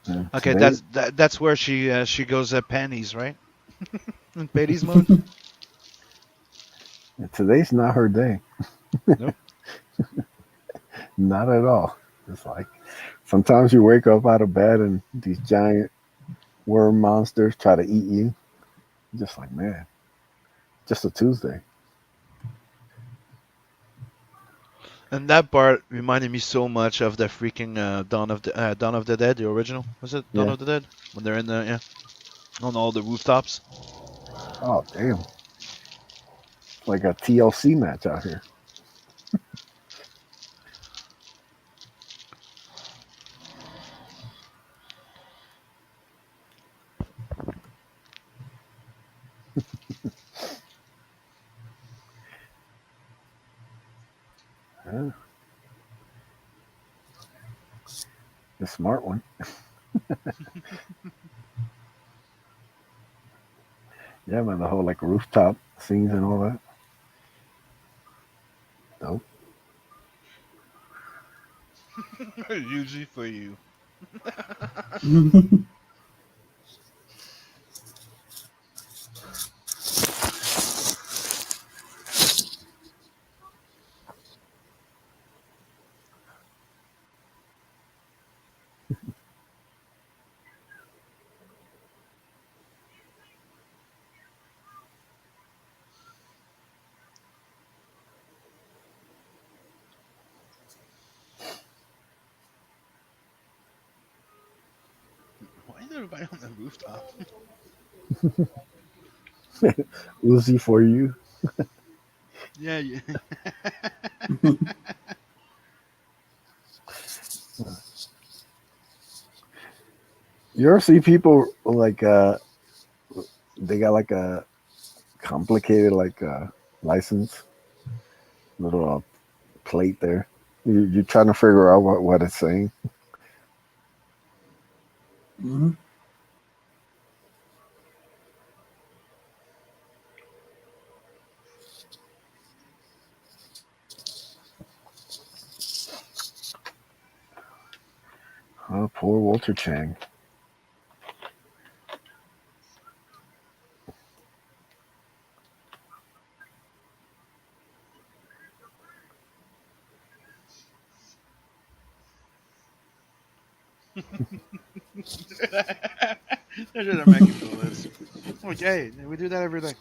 Okay, Today, that's where she goes panties, right? In panties mode. today's not her day. Nope. Not at all. It's like sometimes you wake up out of bed and these giant worm monsters try to eat you. Just like, man, just a Tuesday. And that part reminded me so much of the freaking Dawn of the Dead, the original. Was it Dawn Yeah. of the Dead? When they're in the on all the rooftops. Oh, damn. It's like a TLC match out here. Yeah, the smart one. Yeah, man, the whole like rooftop scenes and all that. Dope. Usually for you. Why is everybody on the rooftop? Uzi for you. Yeah, yeah. You ever see people like they got like a complicated like license little plate there. You're trying to figure out what it's saying. Mhm. Oh, poor Walter Chang. They're just making bullets. Okay, we do that every day.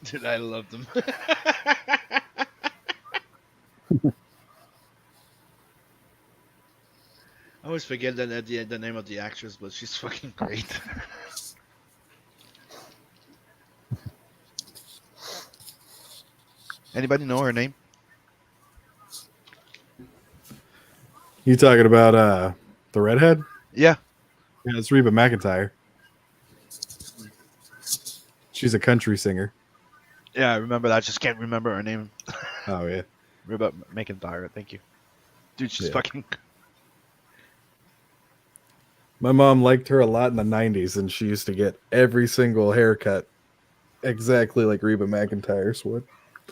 Dude, I love them. I always forget the name of the actress, but she's fucking great. Anybody know her name? You talking about the redhead? Yeah. Yeah, it's Reba McEntire. She's a country singer. Yeah, I remember that. I just can't remember her name. Oh yeah, Reba McIntyre, thank you. Dude, she's yeah. fucking. My mom liked her a lot in the '90s, and she used to get every single haircut exactly like Reba McEntire's would.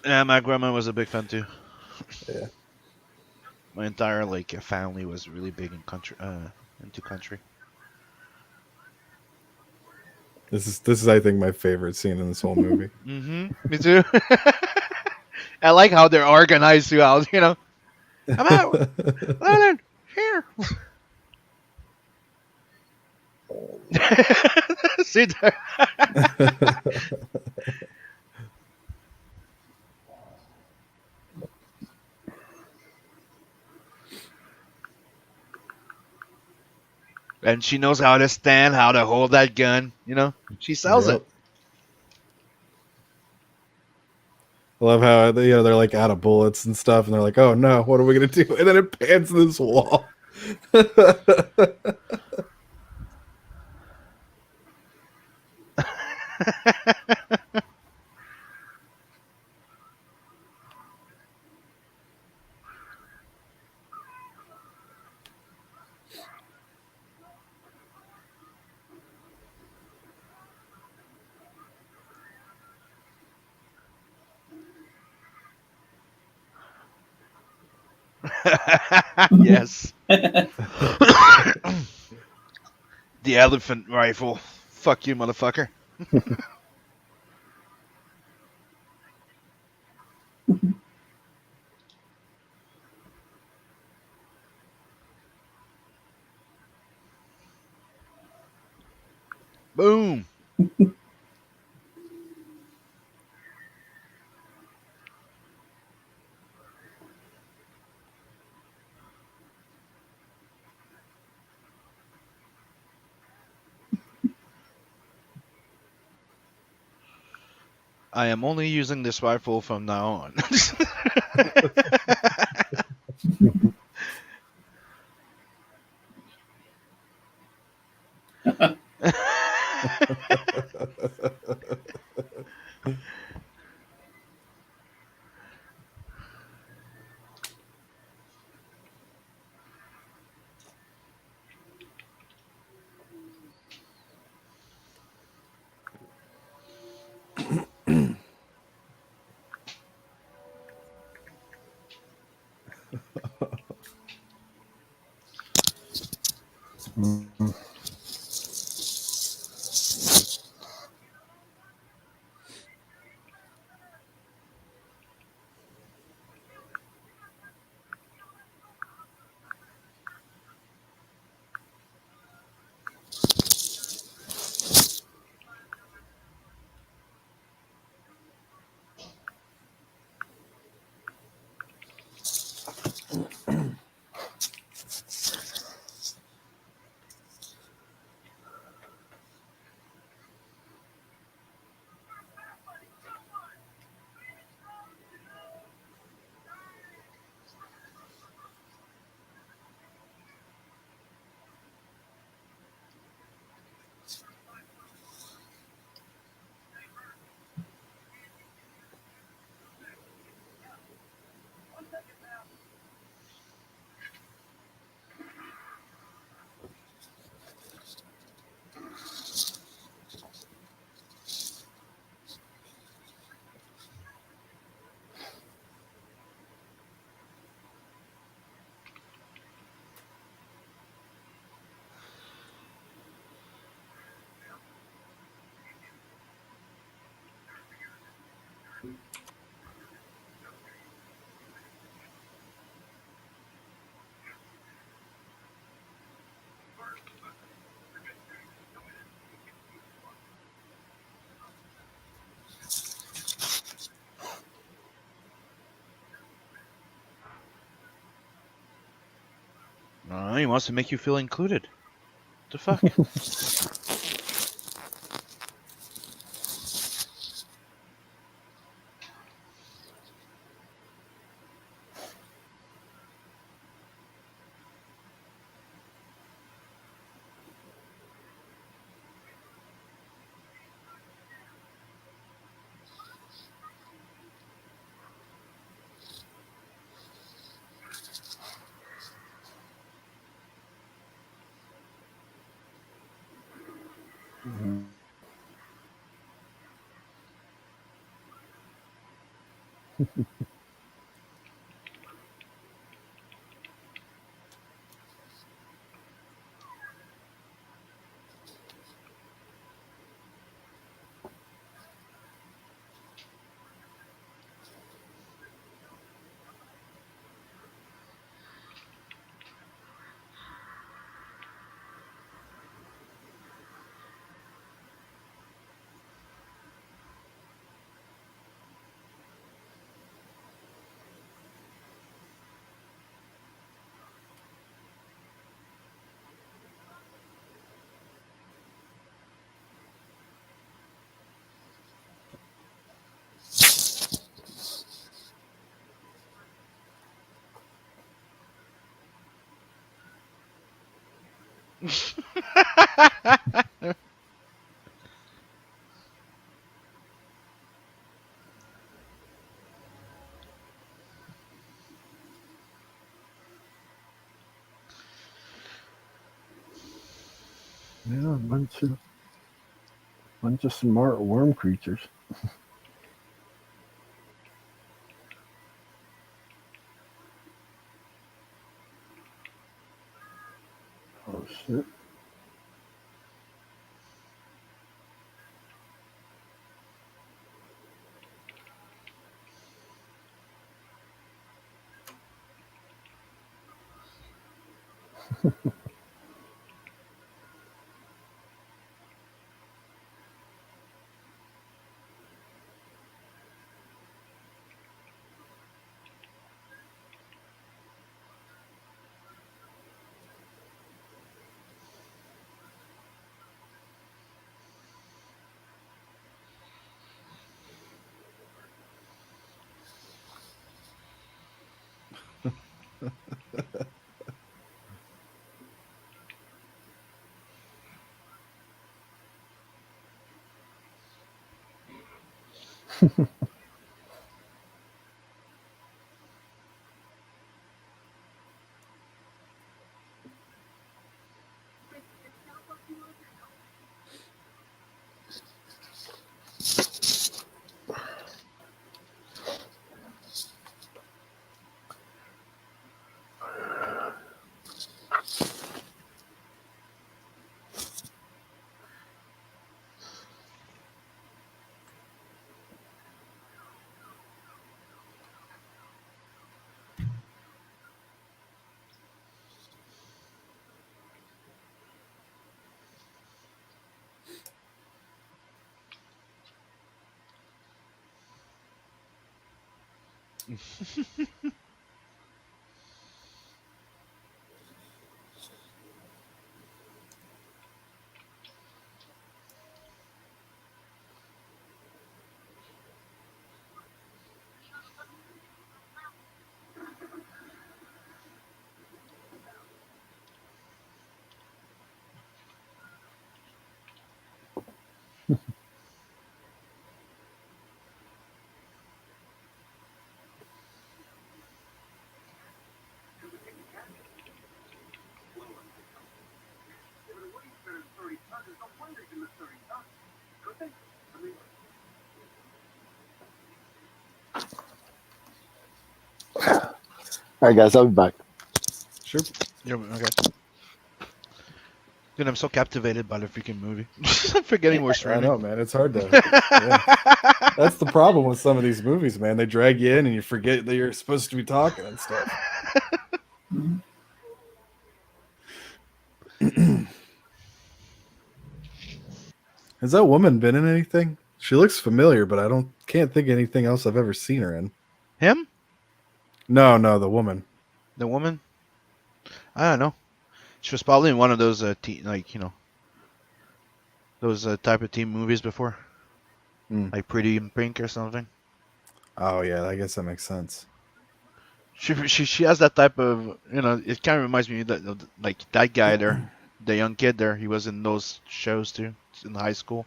Yeah, my grandma was a big fan too. Yeah. My entire like family was really big in country, into country. This is I think my favorite scene in this whole movie. Mm-hmm. Me too. I like how they're organized throughout. Come out, Leonard, here. Sit there. And she knows how to stand, how to hold that gun. She sells Yep. it. I love how they're like out of bullets and stuff, and they're like, "Oh no, what are we gonna do?" And then it pans to this wall. Yes. The elephant rifle. Fuck you, motherfucker. Boom. I am only using this rifle from now on. Mhm. He wants to make you feel included. What the fuck? Mhm. Yeah, a bunch of smart worm creatures. Oh shit. All right, guys, I'll be back. Sure. Okay. Dude, I'm so captivated by the freaking movie. I'm forgetting we're I know, streaming. man. It's hard to. Yeah. That's the problem with some of these movies, man. They drag you in and you forget that you're supposed to be talking and stuff. Has that woman been in anything? She looks familiar, but I can't think of anything else I've ever seen her in. Him? No, the woman. The woman? I don't know. She was probably in one of those those type of teen movies before, Hmm. like Pretty in Pink or something. Oh yeah, I guess that makes sense. She has that type of, it kind of reminds me of like that guy there, the young kid there. He was in those shows too in high school.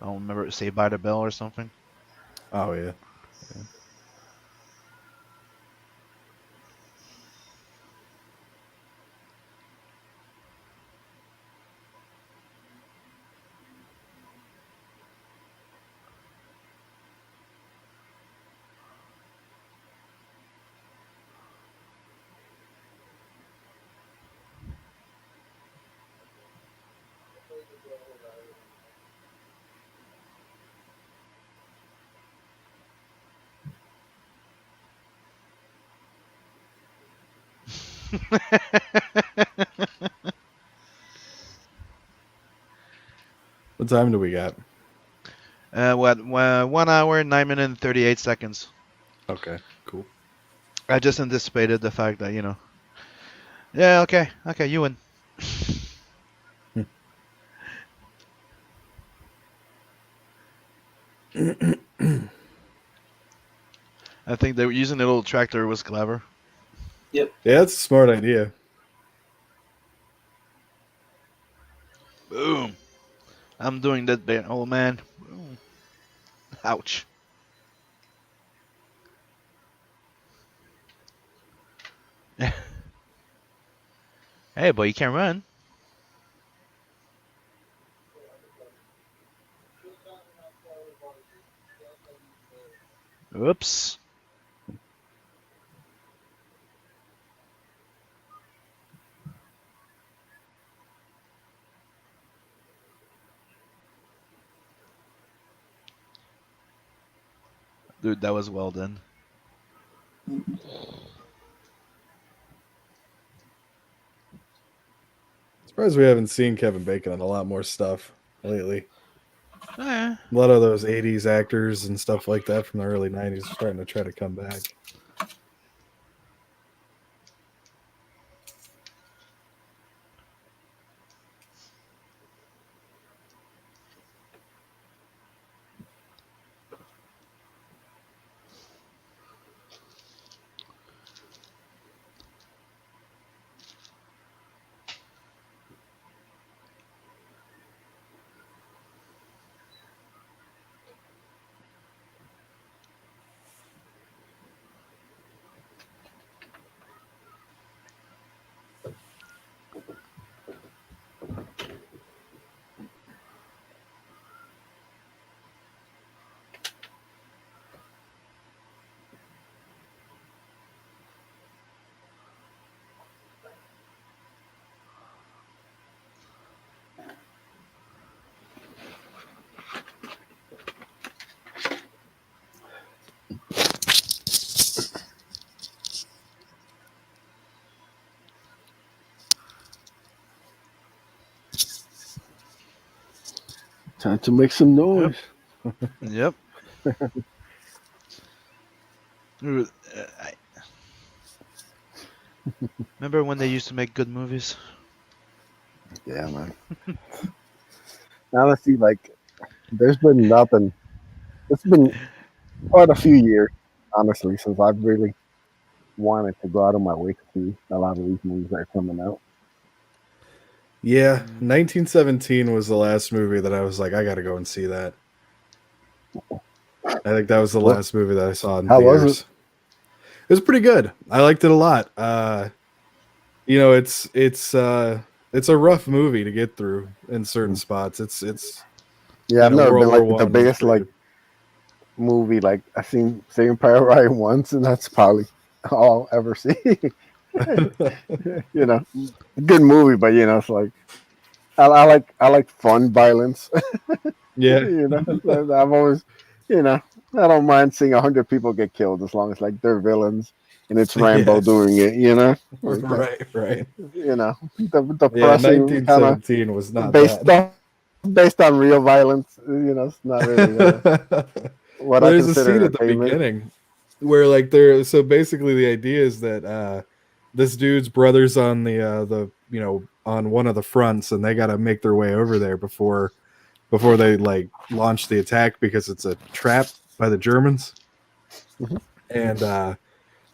I don't remember, Saved by the Bell or something. Oh yeah. What time do we got? What? 1 hour, 9 minutes, and 38 seconds. Okay, cool. I just anticipated the fact that Yeah, okay, you win. I think they were using the little tractor was clever. Yep. Yeah, that's a smart idea. Boom. I'm doing that, old man. Boom. Ouch. Hey, but you can run. Oops. Dude, that was well done. Surprised we haven't seen Kevin Bacon on a lot more stuff lately. Eh. A lot of those '80s actors and stuff like that from the early '90s are starting to try to come back. Time to make some Yep. noise. Yep. Dude, remember when they used to make good movies? Yeah, man. Honestly, like, there's been nothing. It's been quite a few years, honestly, since I've really wanted to go out of my way to see a lot of these movies that are coming out. Yeah, Mm. 1917 was the last movie that I was like, I got to go and see that. I think that was the Well, last movie that I saw in how was it? theaters. It was pretty good. I liked it a lot. You know, it's a rough movie to get through in certain spots. It's Yeah, you I've know, never World been War like the One was biggest pretty like good. movie. Like I've seen Saving Private Ryan once, and that's probably all I'll ever see. You know, good movie, but it's like I like fun violence. Yeah. You know, I've always, you know, I don't mind seeing 100 people get killed as long as like they're villains and it's Yeah. Rambo doing it. Like that. Right, right. The Yeah, depressing kind of 1917 was not based bad. stuff based on real violence. It's not really what Well, I there's a consider scene at the entertainment. beginning where like they're so basically the idea is that this dude's brother's on the on one of the fronts and they got to make their way over there before they like launch the attack because it's a trap by the Germans. Mhm. And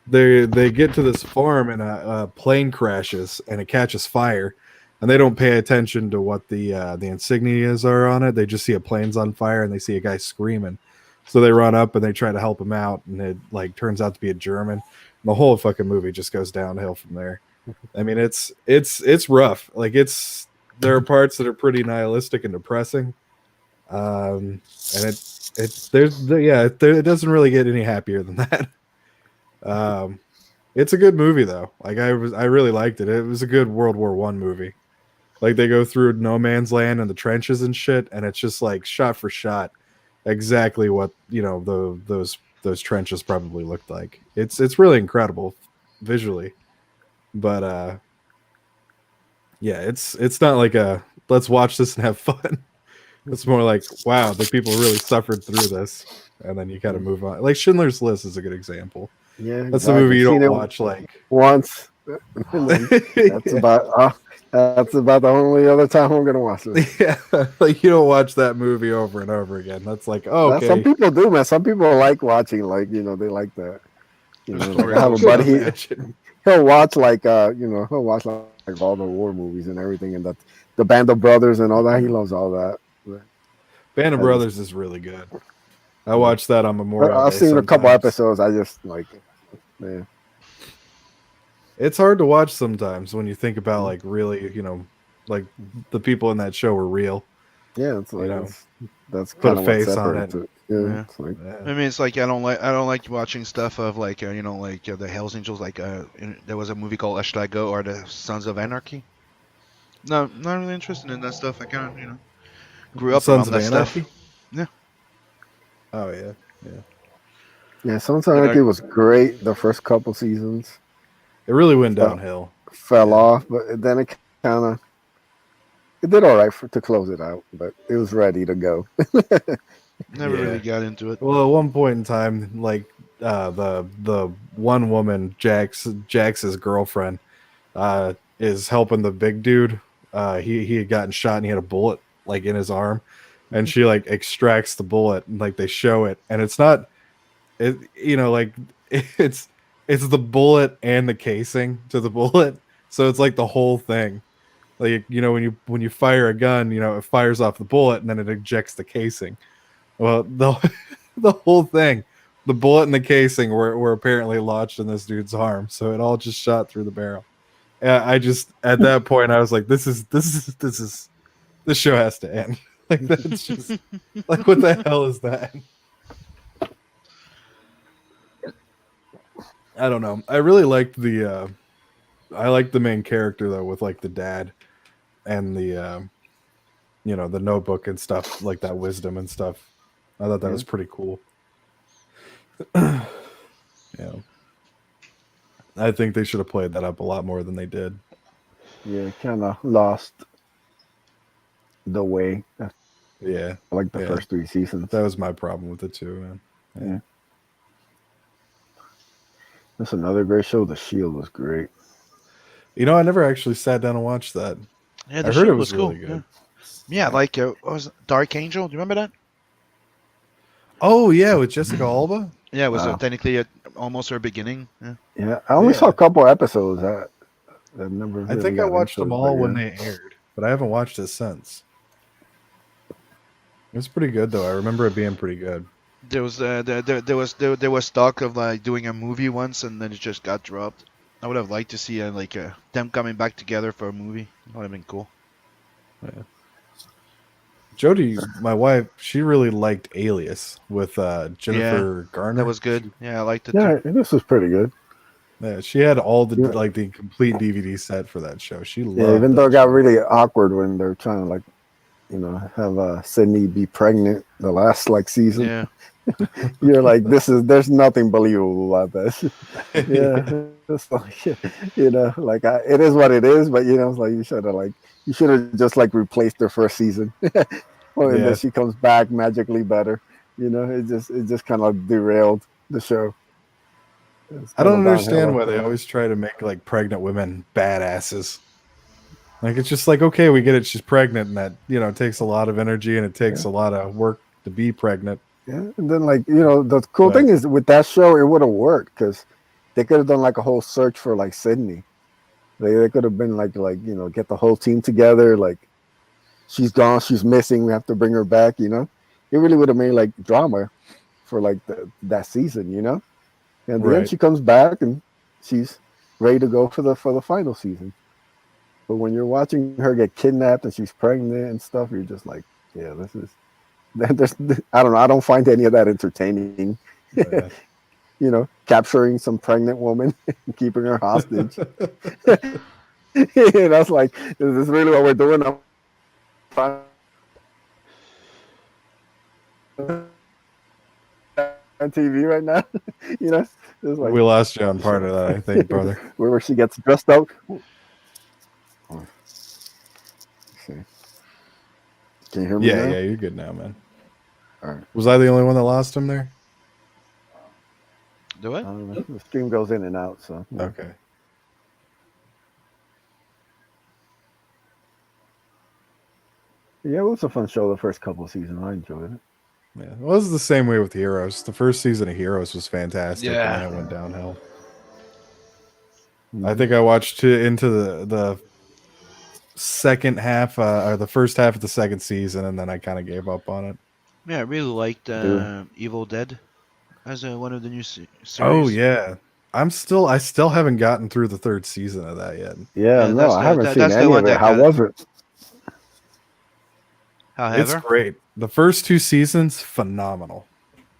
they get to this farm and a plane crashes and it catches fire and they don't pay attention to what the insignias are on it. They just see a plane's on fire and they see a guy screaming, so they run up and they try to help him out and it like turns out to be a German and the whole fucking movie just goes downhill from there. I mean it's rough. Like it's there are parts that are pretty nihilistic and depressing, and it doesn't really get any happier than that. um it's a good movie though. Like I really liked it. It was a good World War One movie. Like they go through no man's land and the trenches and shit, and it's just like shot for shot, exactly what those trenches probably looked like. It's really incredible visually, but yeah, it's not like a let's watch this and have fun. It's more like wow, the people really suffered through this, and then you kind of move on. Like Schindler's List is a good example. Yeah, That's a movie exactly. you Seen don't it watch like once, and then that's yeah. about the only other time I'm gonna watch it. Yeah, like you don't watch that movie over and over again. That's like, oh, Some okay. people do, man. Some people like watching, like they like that. The Like story I have a goes Could buddy. on. imagine. He'll watch like he'll watch like all the war movies and everything, and the Band of Brothers and all that. He loves all that. But Band of I just, Brothers is really good. I watched that on Memorial I've Day seen a couple sometimes. episodes. I just like, man, It's hard to watch sometimes when you think about like really, like the people in that show were real. yeah, it's You like know, that's put a kind of what face on separates it. it. Yeah, Yeah. it's like I Yeah. mean, it's like I don't like watching stuff of like like the Hell's Angels. Like there was a movie called Ashtago or the Sons of Anarchy. No, not really interested in that stuff. I kind of grew up Sons around of that stuff. Anarchy. Yeah, Oh yeah, yeah. yeah, Sons of but I Anarchy was great the first couple seasons. It really went Fell, downhill. fell Yeah. off, but then it kind of it did all right to close it out. But it was ready to go. never really Yeah. got into it. Well, at one point in time, like the one woman, Jax's girlfriend, is helping the big dude. He had gotten shot and he had a bullet like in his arm, and she like extracts the bullet and like they show it, and it's not it like it's it's the bullet and the casing to the bullet, so it's like the whole thing. Like when you fire a gun, it fires off the bullet and then it ejects the casing. Well, the the whole thing, the bullet and the casing were apparently lodged in this dude's arm, so it all just shot through the barrel. I just at that point I was like, this show has to end. Like that's just like what the hell is that? I don't know. I really liked I liked the main character though, with like the dad and the notebook and stuff, like that wisdom and stuff. I thought that Yeah. was pretty cool. Yeah. I think they should have played that up a lot more than they did. Yeah, kind of lost the way after Yeah. like the Yeah. first 3 seasons. That was my problem with it too, man. Yeah. That's another great show. The Shield was great. I never actually sat down and watched that. Yeah, I the heard show it was cool. really good. Yeah, like what was it? Dark Angel? Do you remember that? Oh yeah, with Jessica Alba. Yeah, it was Wow. technically almost her beginning. Yeah. Yeah, I only saw Yeah. a couple episodes. I never I really think I got watched into them it, all but when yeah. they aired, but I haven't watched it since. It was pretty good though. I remember it being pretty good. There was there was talk of like doing a movie once, and then it just got dropped. I would have liked to see them coming back together for a movie. That would have been cool. Yeah. Jody, my wife, she really liked Alias with Jennifer Garner. That was good. Yeah, I liked it Yeah, too. this was pretty good. Yeah, she had all the Yeah. like the complete DVD set for that show. She loved Yeah, even that though it got show. really awkward when they're trying to like, have Sydney be pregnant the last like season. Yeah. You're like, there's nothing believable about this. Yeah, it's like, like it is what it is, but it's like you should have just like replaced her for a season. Well, and then Yeah. she comes back magically better. It just kind of derailed the show. It's I kind don't of downhill understand why after they that. always try to make like pregnant women badasses. Like it's just like, okay, we get it, she's pregnant, and that it takes a lot of energy and it takes Yeah. a lot of work to be pregnant. Yeah, and then like the cool But thing is with that show, it would have worked because they could have done like a whole search for like Sydney. They could have been like get the whole team together. Like she's gone, she's missing. We have to bring her back. It really would have made like drama for like that season. And then Right. she comes back and she's ready to go for the final season. But when you're watching her get kidnapped and she's pregnant and stuff, you're just like, yeah, this is. I don't know. I don't find any of that entertaining. Yeah. Capturing some pregnant woman and keeping her hostage. That's like, is this really what we're doing on TV right now? It's like, We lost you on part of that, I think, brother. where she gets dressed up. Let's see. Can you hear me Yeah, now? yeah, you're good now, man. All right. Was I the only one that lost him there? Do it? The stream goes in and out, so. Okay. Yeah, it was a fun show the first couple of seasons. I enjoyed it. Yeah, well, it was the same way with Heroes. The first season of Heroes was fantastic, Yeah. and then it went downhill. Mhm. I think I watched into the second half or the first half of the second season, and then I kind of gave up on it. Yeah, I really liked Dude. Evil Dead as one of the new Oh series. yeah, I still haven't gotten through the third season of that yet. Yeah, Yeah, no, I haven't seen that's the any one of it. that How got it. was it? It's However, great. The first two seasons, phenomenal.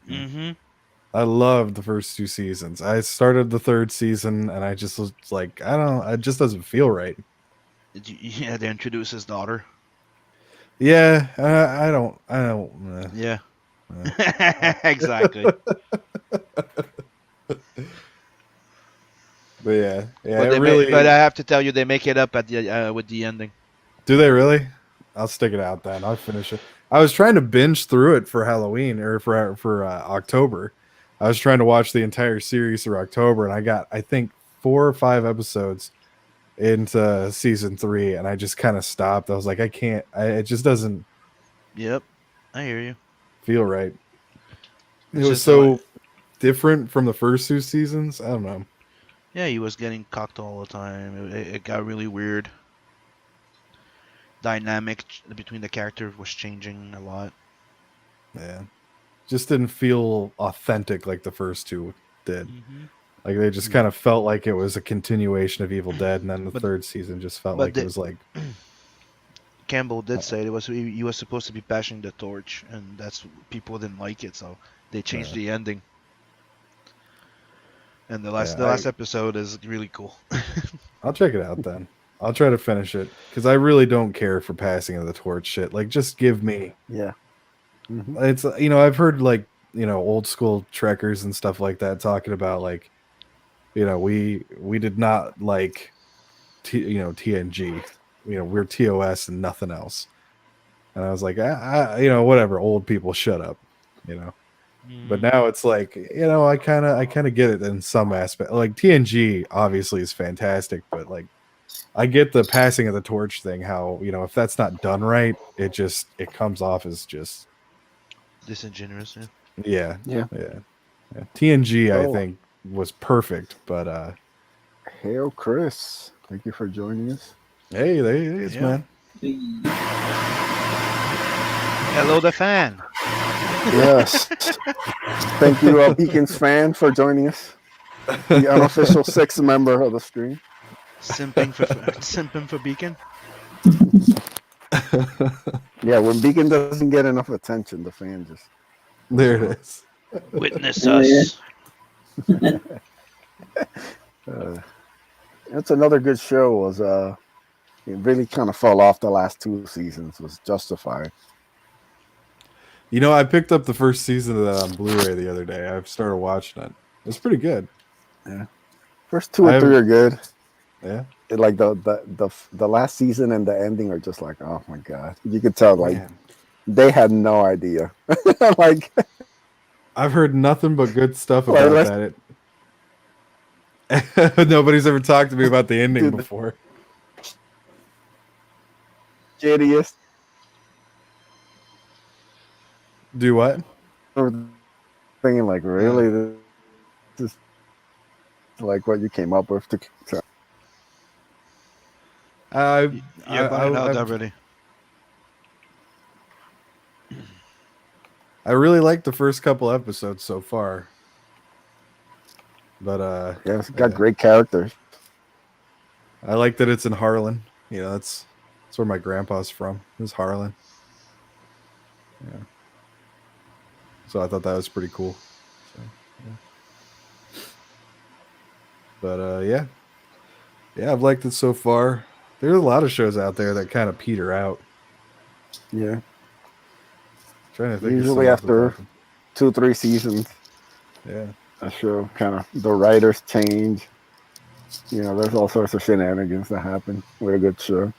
mm-hmm. I loved the first two seasons. I started the third season, and I just was like, I don't. It just doesn't feel right. Yeah, they introduced his daughter. Yeah, I don't. Yeah, eh. exactly. But yeah, But it but really. I have to tell you, they make it up at the with the ending. Do they really? I'll stick it out then. I'll finish it. I was trying to binge through it for Halloween or for October. I was trying to watch the entire series through October, and I got I think 4 or 5 episodes into season 3, and I just kind of stopped. I was like, I can't. It just doesn't Yep, I hear you. feel right. It It's was just the so different from the first 2 seasons. I don't know. yeah, he was getting cocked all the time. It got really weird. Dynamic between the characters was changing a lot. Yeah, just didn't feel authentic like the first two did. Mm-hmm. Like they just kind of felt like it was a continuation of Evil Dead, and then the But third season just felt but like it the, was like, Campbell did say it was he was supposed to be passing the torch, and that's people didn't like it, so they changed the ending. And the last episode is really cool. I'll check it out then. I'll try to finish it because I really don't care for passing of the torch shit. Like, just give me. Yeah. Mhm. It's I've heard like old school trekkers and stuff like that talking about like we did not like TNG. We're TOS and nothing else. And I was like, whatever. Old people, shut up. But now it's like, I kind of get it in some aspect. Like TNG obviously is fantastic, but like I get the passing of the torch thing. How if that's not done right, it comes off as just Disingenuous, yeah. yeah, Yeah. yeah. TNG I Oh, think was perfect, but hail Chris. Thank you for joining us. hey, there it is, Yeah. man. Hello, the fan. Yes. Thank you, Beacons fan, for joining us. The unofficial sixth member of the stream. Simping for Beacon. Yeah, when Beacon doesn't get enough attention, the fan just. There it is. Witness Oh, yeah. us. That's another good show. Was it really kind of fell off the last 2 seasons. Was Justified. I picked up the first season of that on Blu-ray the other day. I've started watching it. It's pretty good. Yeah, first 2 or 3 are good. Yeah. Like the last season and the ending are just like, oh my god, you could tell like Man. they had no idea. Like I've heard nothing but good stuff Well, about let's- that. Nobody's ever talked to me about the ending Dude, before. shittiest Do what? thinking like really this is like what you came up with to You're burning out already. I really like the first couple episodes so far. But yeah, it's got great characters. I like that it's in Harlan. That's where my grandpa's from. Is Harlan. Yeah. So I thought that was pretty cool. So, yeah. But yeah. Yeah, I've liked it so far. There's a lot of shows out there that kind of peter out. Yeah, Trying to think usually of some off the after top of- 2-3 seasons, Yeah. a show kind of the writers change. There's all sorts of shenanigans that happen with a good show.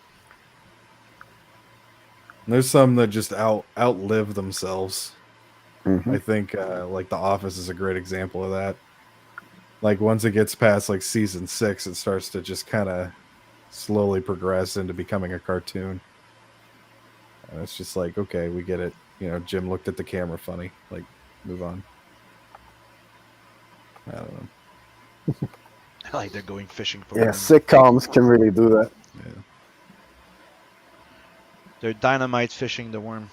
There's some that just outlive themselves. Mhm. I think like The Office is a great example of that. Like once it gets past like season 6, it starts to just kind of slowly progress into becoming a cartoon. And it's just like, okay, we get it. Jim looked at the camera funny. Like, move on. I don't know. Like they're going fishing for Yeah, worms. sitcoms can really do that. Yeah. They're dynamite fishing the worm.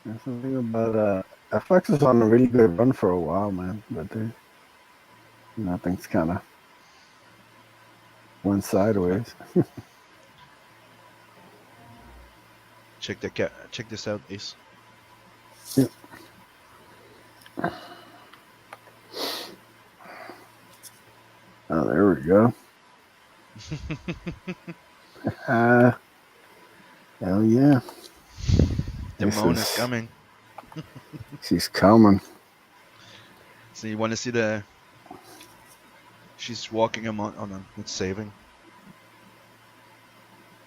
That's the thing about FX is on a really good run for a while, man. But things kind of went sideways. Check this out, Ace. Yeah. Oh, there we go. Uh, hell yeah. Demone is coming. She's coming. So you want to see the? She's walking among. Oh no, it's saving.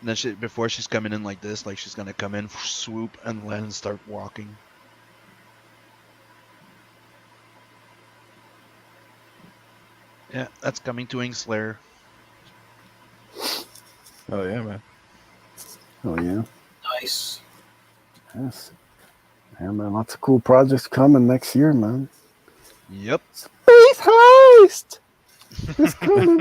And then before she's coming in like this, like she's gonna come in, swoop, and land and start walking. Yeah, that's coming to Inkslayer. Oh yeah, man. Oh yeah. Nice. Yes. Yeah, man. Lots of cool projects coming next year, man. Yep. Space Heist. It's coming.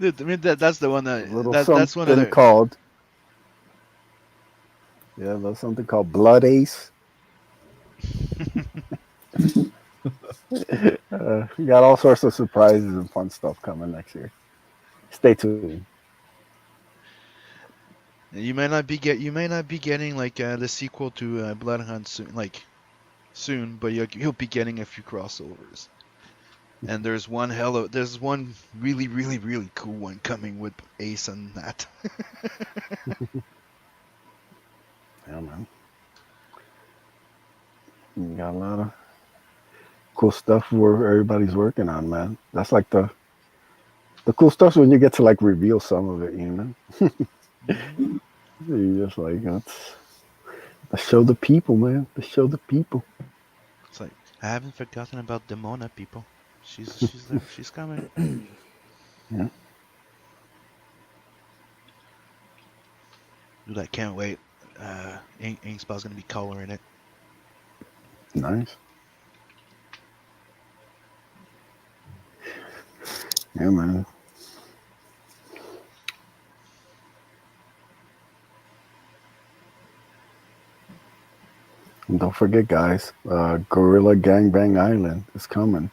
Dude, I mean that's the one A little that's one of something the. called. Yeah, there's something called Blood Ace. We got all sorts of surprises and fun stuff coming next year. Stay tuned. You may not be getting like the sequel to Blood Hunt soon, but you'll be getting a few crossovers. And there's one really really really cool one coming with Ace and that. Yeah, man. You got a lot of cool stuff where everybody's working on, man. That's like the cool stuff when you get to like reveal some of it, you know. Mm-hmm. You're just like, let's show the people, man. Let's show the people. It's like I haven't forgotten about Demona, people. She's there. She's coming. Yeah. Dude, I can't wait. Inkspell's gonna be coloring it. Nice. Yeah, man. And don't forget, guys, Gorilla Gangbang Island is coming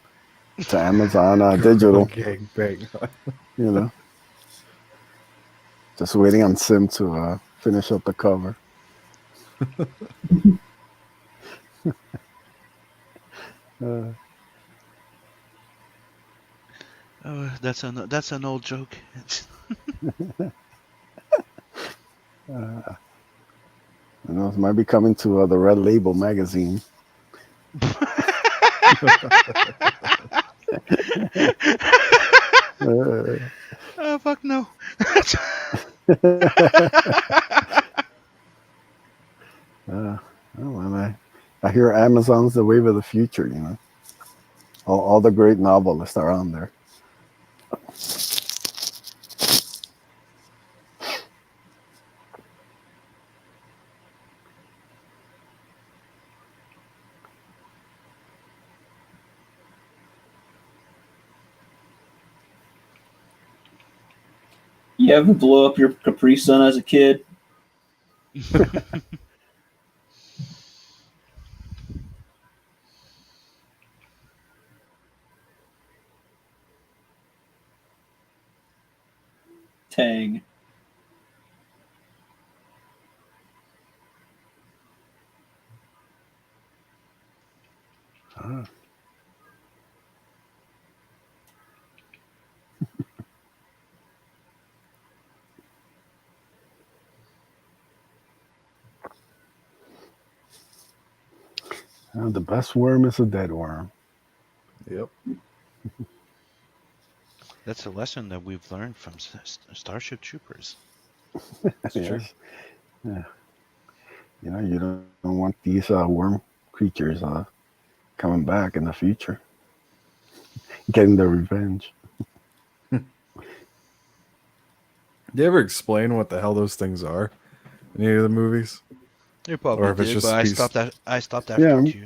to Amazon Digital. Gangbang. You know, just waiting on Sim to finish up the cover. Uh, Oh, that's an old joke. it might be coming to the Red Label magazine. Oh fuck no. Oh, man, I hear Amazon's the wave of the future. You know, all the great novelists are on there. You ever blow up your Capri Sun as a kid? Tang. Ah. The best worm is a dead worm. Yep. That's a lesson that we've learned from Starship Troopers. It's true. Yes. Yeah. You know, you don't want these worm creatures coming back in the future, getting their revenge. you ever explain what the hell those things are in any of the movies? You Or probably if it's did, just but I piece. stopped. I stopped Yeah, after I'm two.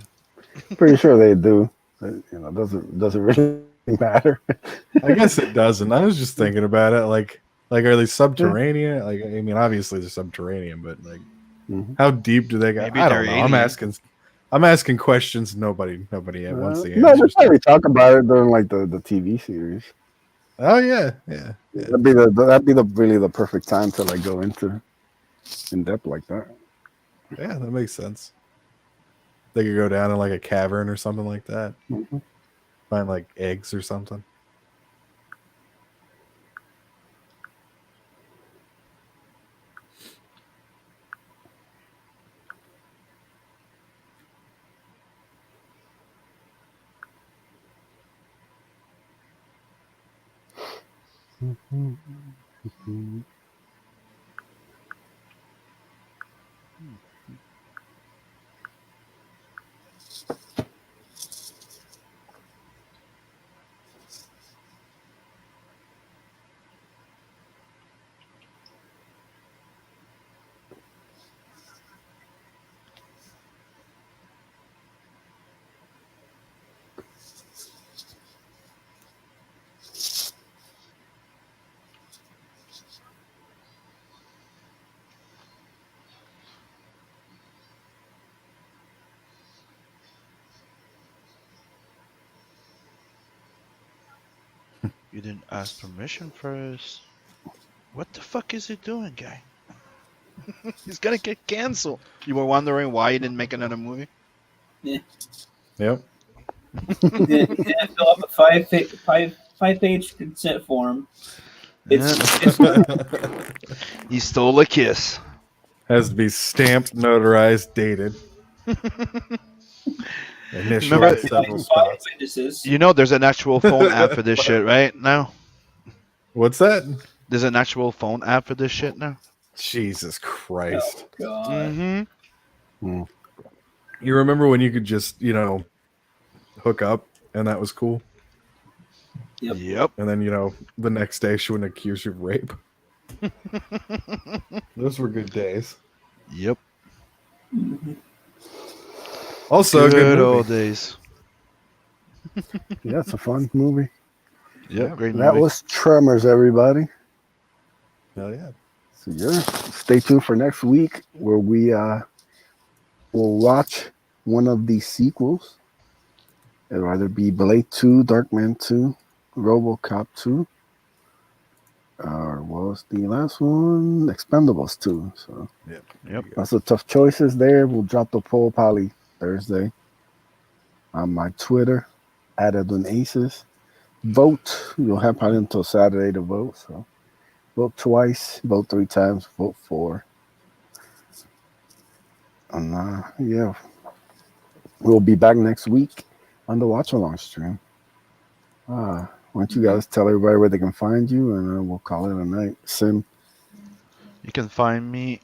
pretty sure they do. Doesn't really matter. I guess it doesn't. I was just thinking about it. Like are they Yeah. subterranean? Like, I mean, obviously they're subterranean, but like, Mhm. how deep do they go? Maybe I they're don't know. I'm alien. asking. I'm asking questions. Nobody wants the No, they answers to. probably talk about it during like the TV series. Oh yeah, yeah, yeah, That'd be the really the perfect time to like go into in depth like that. yeah. That makes sense. They could go down in like a cavern or something like that. Mhm. Find like eggs or something. You didn't ask permission first. What the fuck is he doing, guy? He's gonna get canceled. You were wondering why he didn't make another movie? Yep. He didn't fill up a five-page consent form. Yeah. It's He stole a kiss. Has to be stamped, notarized, dated, initialed Remember, at several like 5 spots. witnesses. you know, there's an actual phone app for this shit, right? Now, What's that? there's an actual phone app for this shit now. Jesus Christ. Oh God. Mm-hmm. Mm. You remember when you could just, hook up and that was cool? Yep. Yep. And then, the next day she wouldn't accuse you of rape. Those were good days. Yep. Also, a good Good movie. old days. Yeah, it's a fun movie. Yep. Yeah. Great That movie. was Tremors, everybody. Hell yeah. So yeah, stay tuned for next week where we will watch one of these sequels. It'll either be Blade 2, Darkman 2, RoboCop 2, or what was the last one? Expendables 2. So Yep. Yep. lots of tough choices there. We'll drop the poll probably Thursday on my Twitter, @AdonAces. Vote. You'll have probably until Saturday to vote. So vote twice, vote 3 times, vote 4. And yeah, we'll be back next week on the watch along stream. Why don't you guys tell everybody where they can find you, and we'll call it a night. Sim. You can find me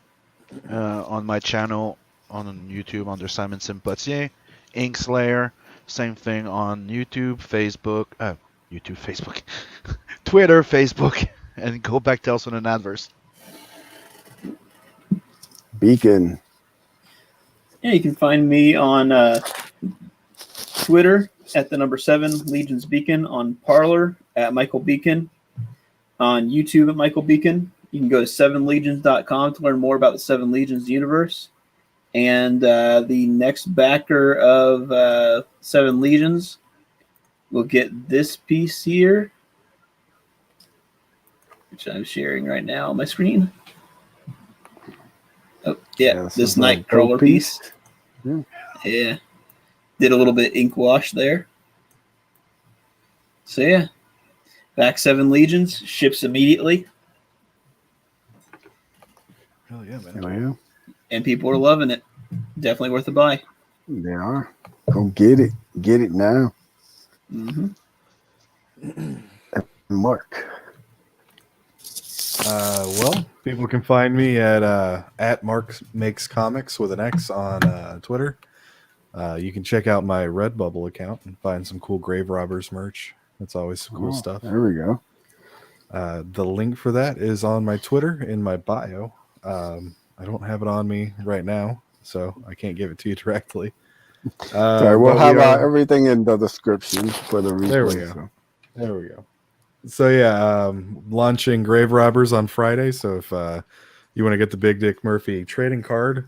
on my channel on YouTube under Simon Sympathier. Inkslayer, same thing on YouTube, Facebook, Twitter, Facebook, and go back to also an adverse. Beacon. Yeah, you can find me on Twitter at the number 7 Legions Beacon, on Parlor at Michael Beacon, on YouTube at Michael Beacon. You can go to 7legions.com to learn more about the 7 Legions universe. And the next backer of 7 Legions will get this piece here, which I'm sharing right now on my screen. Oh, yeah, This this is a Nightcrawler dope piece. Yeah. Yeah. Did a little bit ink wash there. So, yeah. Back 7 Legions, ships immediately, Hell yeah, man. Hell yeah. and people are loving it. Definitely worth a buy. They are. Go get it. Get it now. Mm-hmm. Mark. Well, people can find me at Mark Makes Comics with an X on Twitter. You can check out my Redbubble account and find some cool Grave Robbers merch. That's always some cool stuff. There we go. The link for that is on my Twitter in my bio. I don't have it on me right now, so I can't give it to you directly. Sorry, we'll But have everything in the description for the replay. There we go. So. There we go. So yeah, launching Grave Robbers on Friday. So if you want to get the Big Dick Murphy trading card,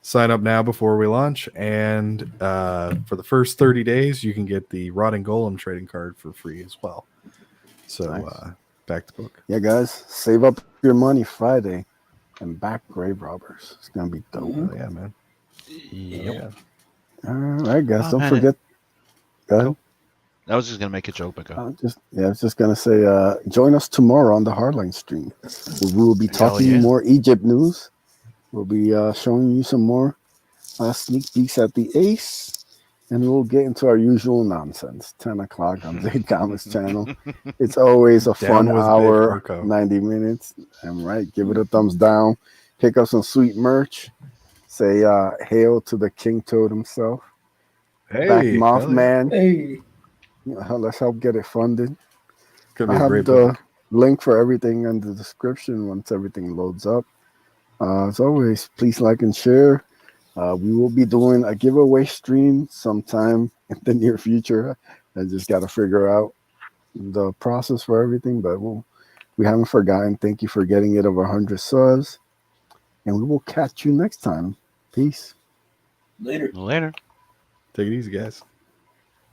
sign up now before we launch. And for the first 30 days, you can get the Rotting Golem trading card for free as well. So Nice. back to book. Yeah, guys, save up your money Friday and back Grave Robbers. It's gonna be dope. Mhm. Oh, yeah, man. Yep. Yeah. All right, guys, Oh, don't man, forget. Go ahead. I was just gonna make a joke, but go. I was just gonna say, join us tomorrow on the Hardline stream. We will be Hell talking yeah. more Egypt news. We'll be showing you some more sneak peeks at the Ace, and we'll get into our usual nonsense. 10 o'clock on Zay Thomas channel. It's always a Down fun with Big hour, Coco. 90 minutes. I'm right. Give it a thumbs down. Pick up some sweet merch. Say hail to the King Toad himself. Back Hey, Mothman. Hey. Let's help get it funded. Could I be a have great the book. link for everything in the description once everything loads up. As always, please like and share. We will be doing a giveaway stream sometime in the near future. I just got to figure out the process for everything, but we haven't forgotten. Thank you for getting it over 100 subs, and we will catch you next time. Peace. Later. Later. Take it easy, guys.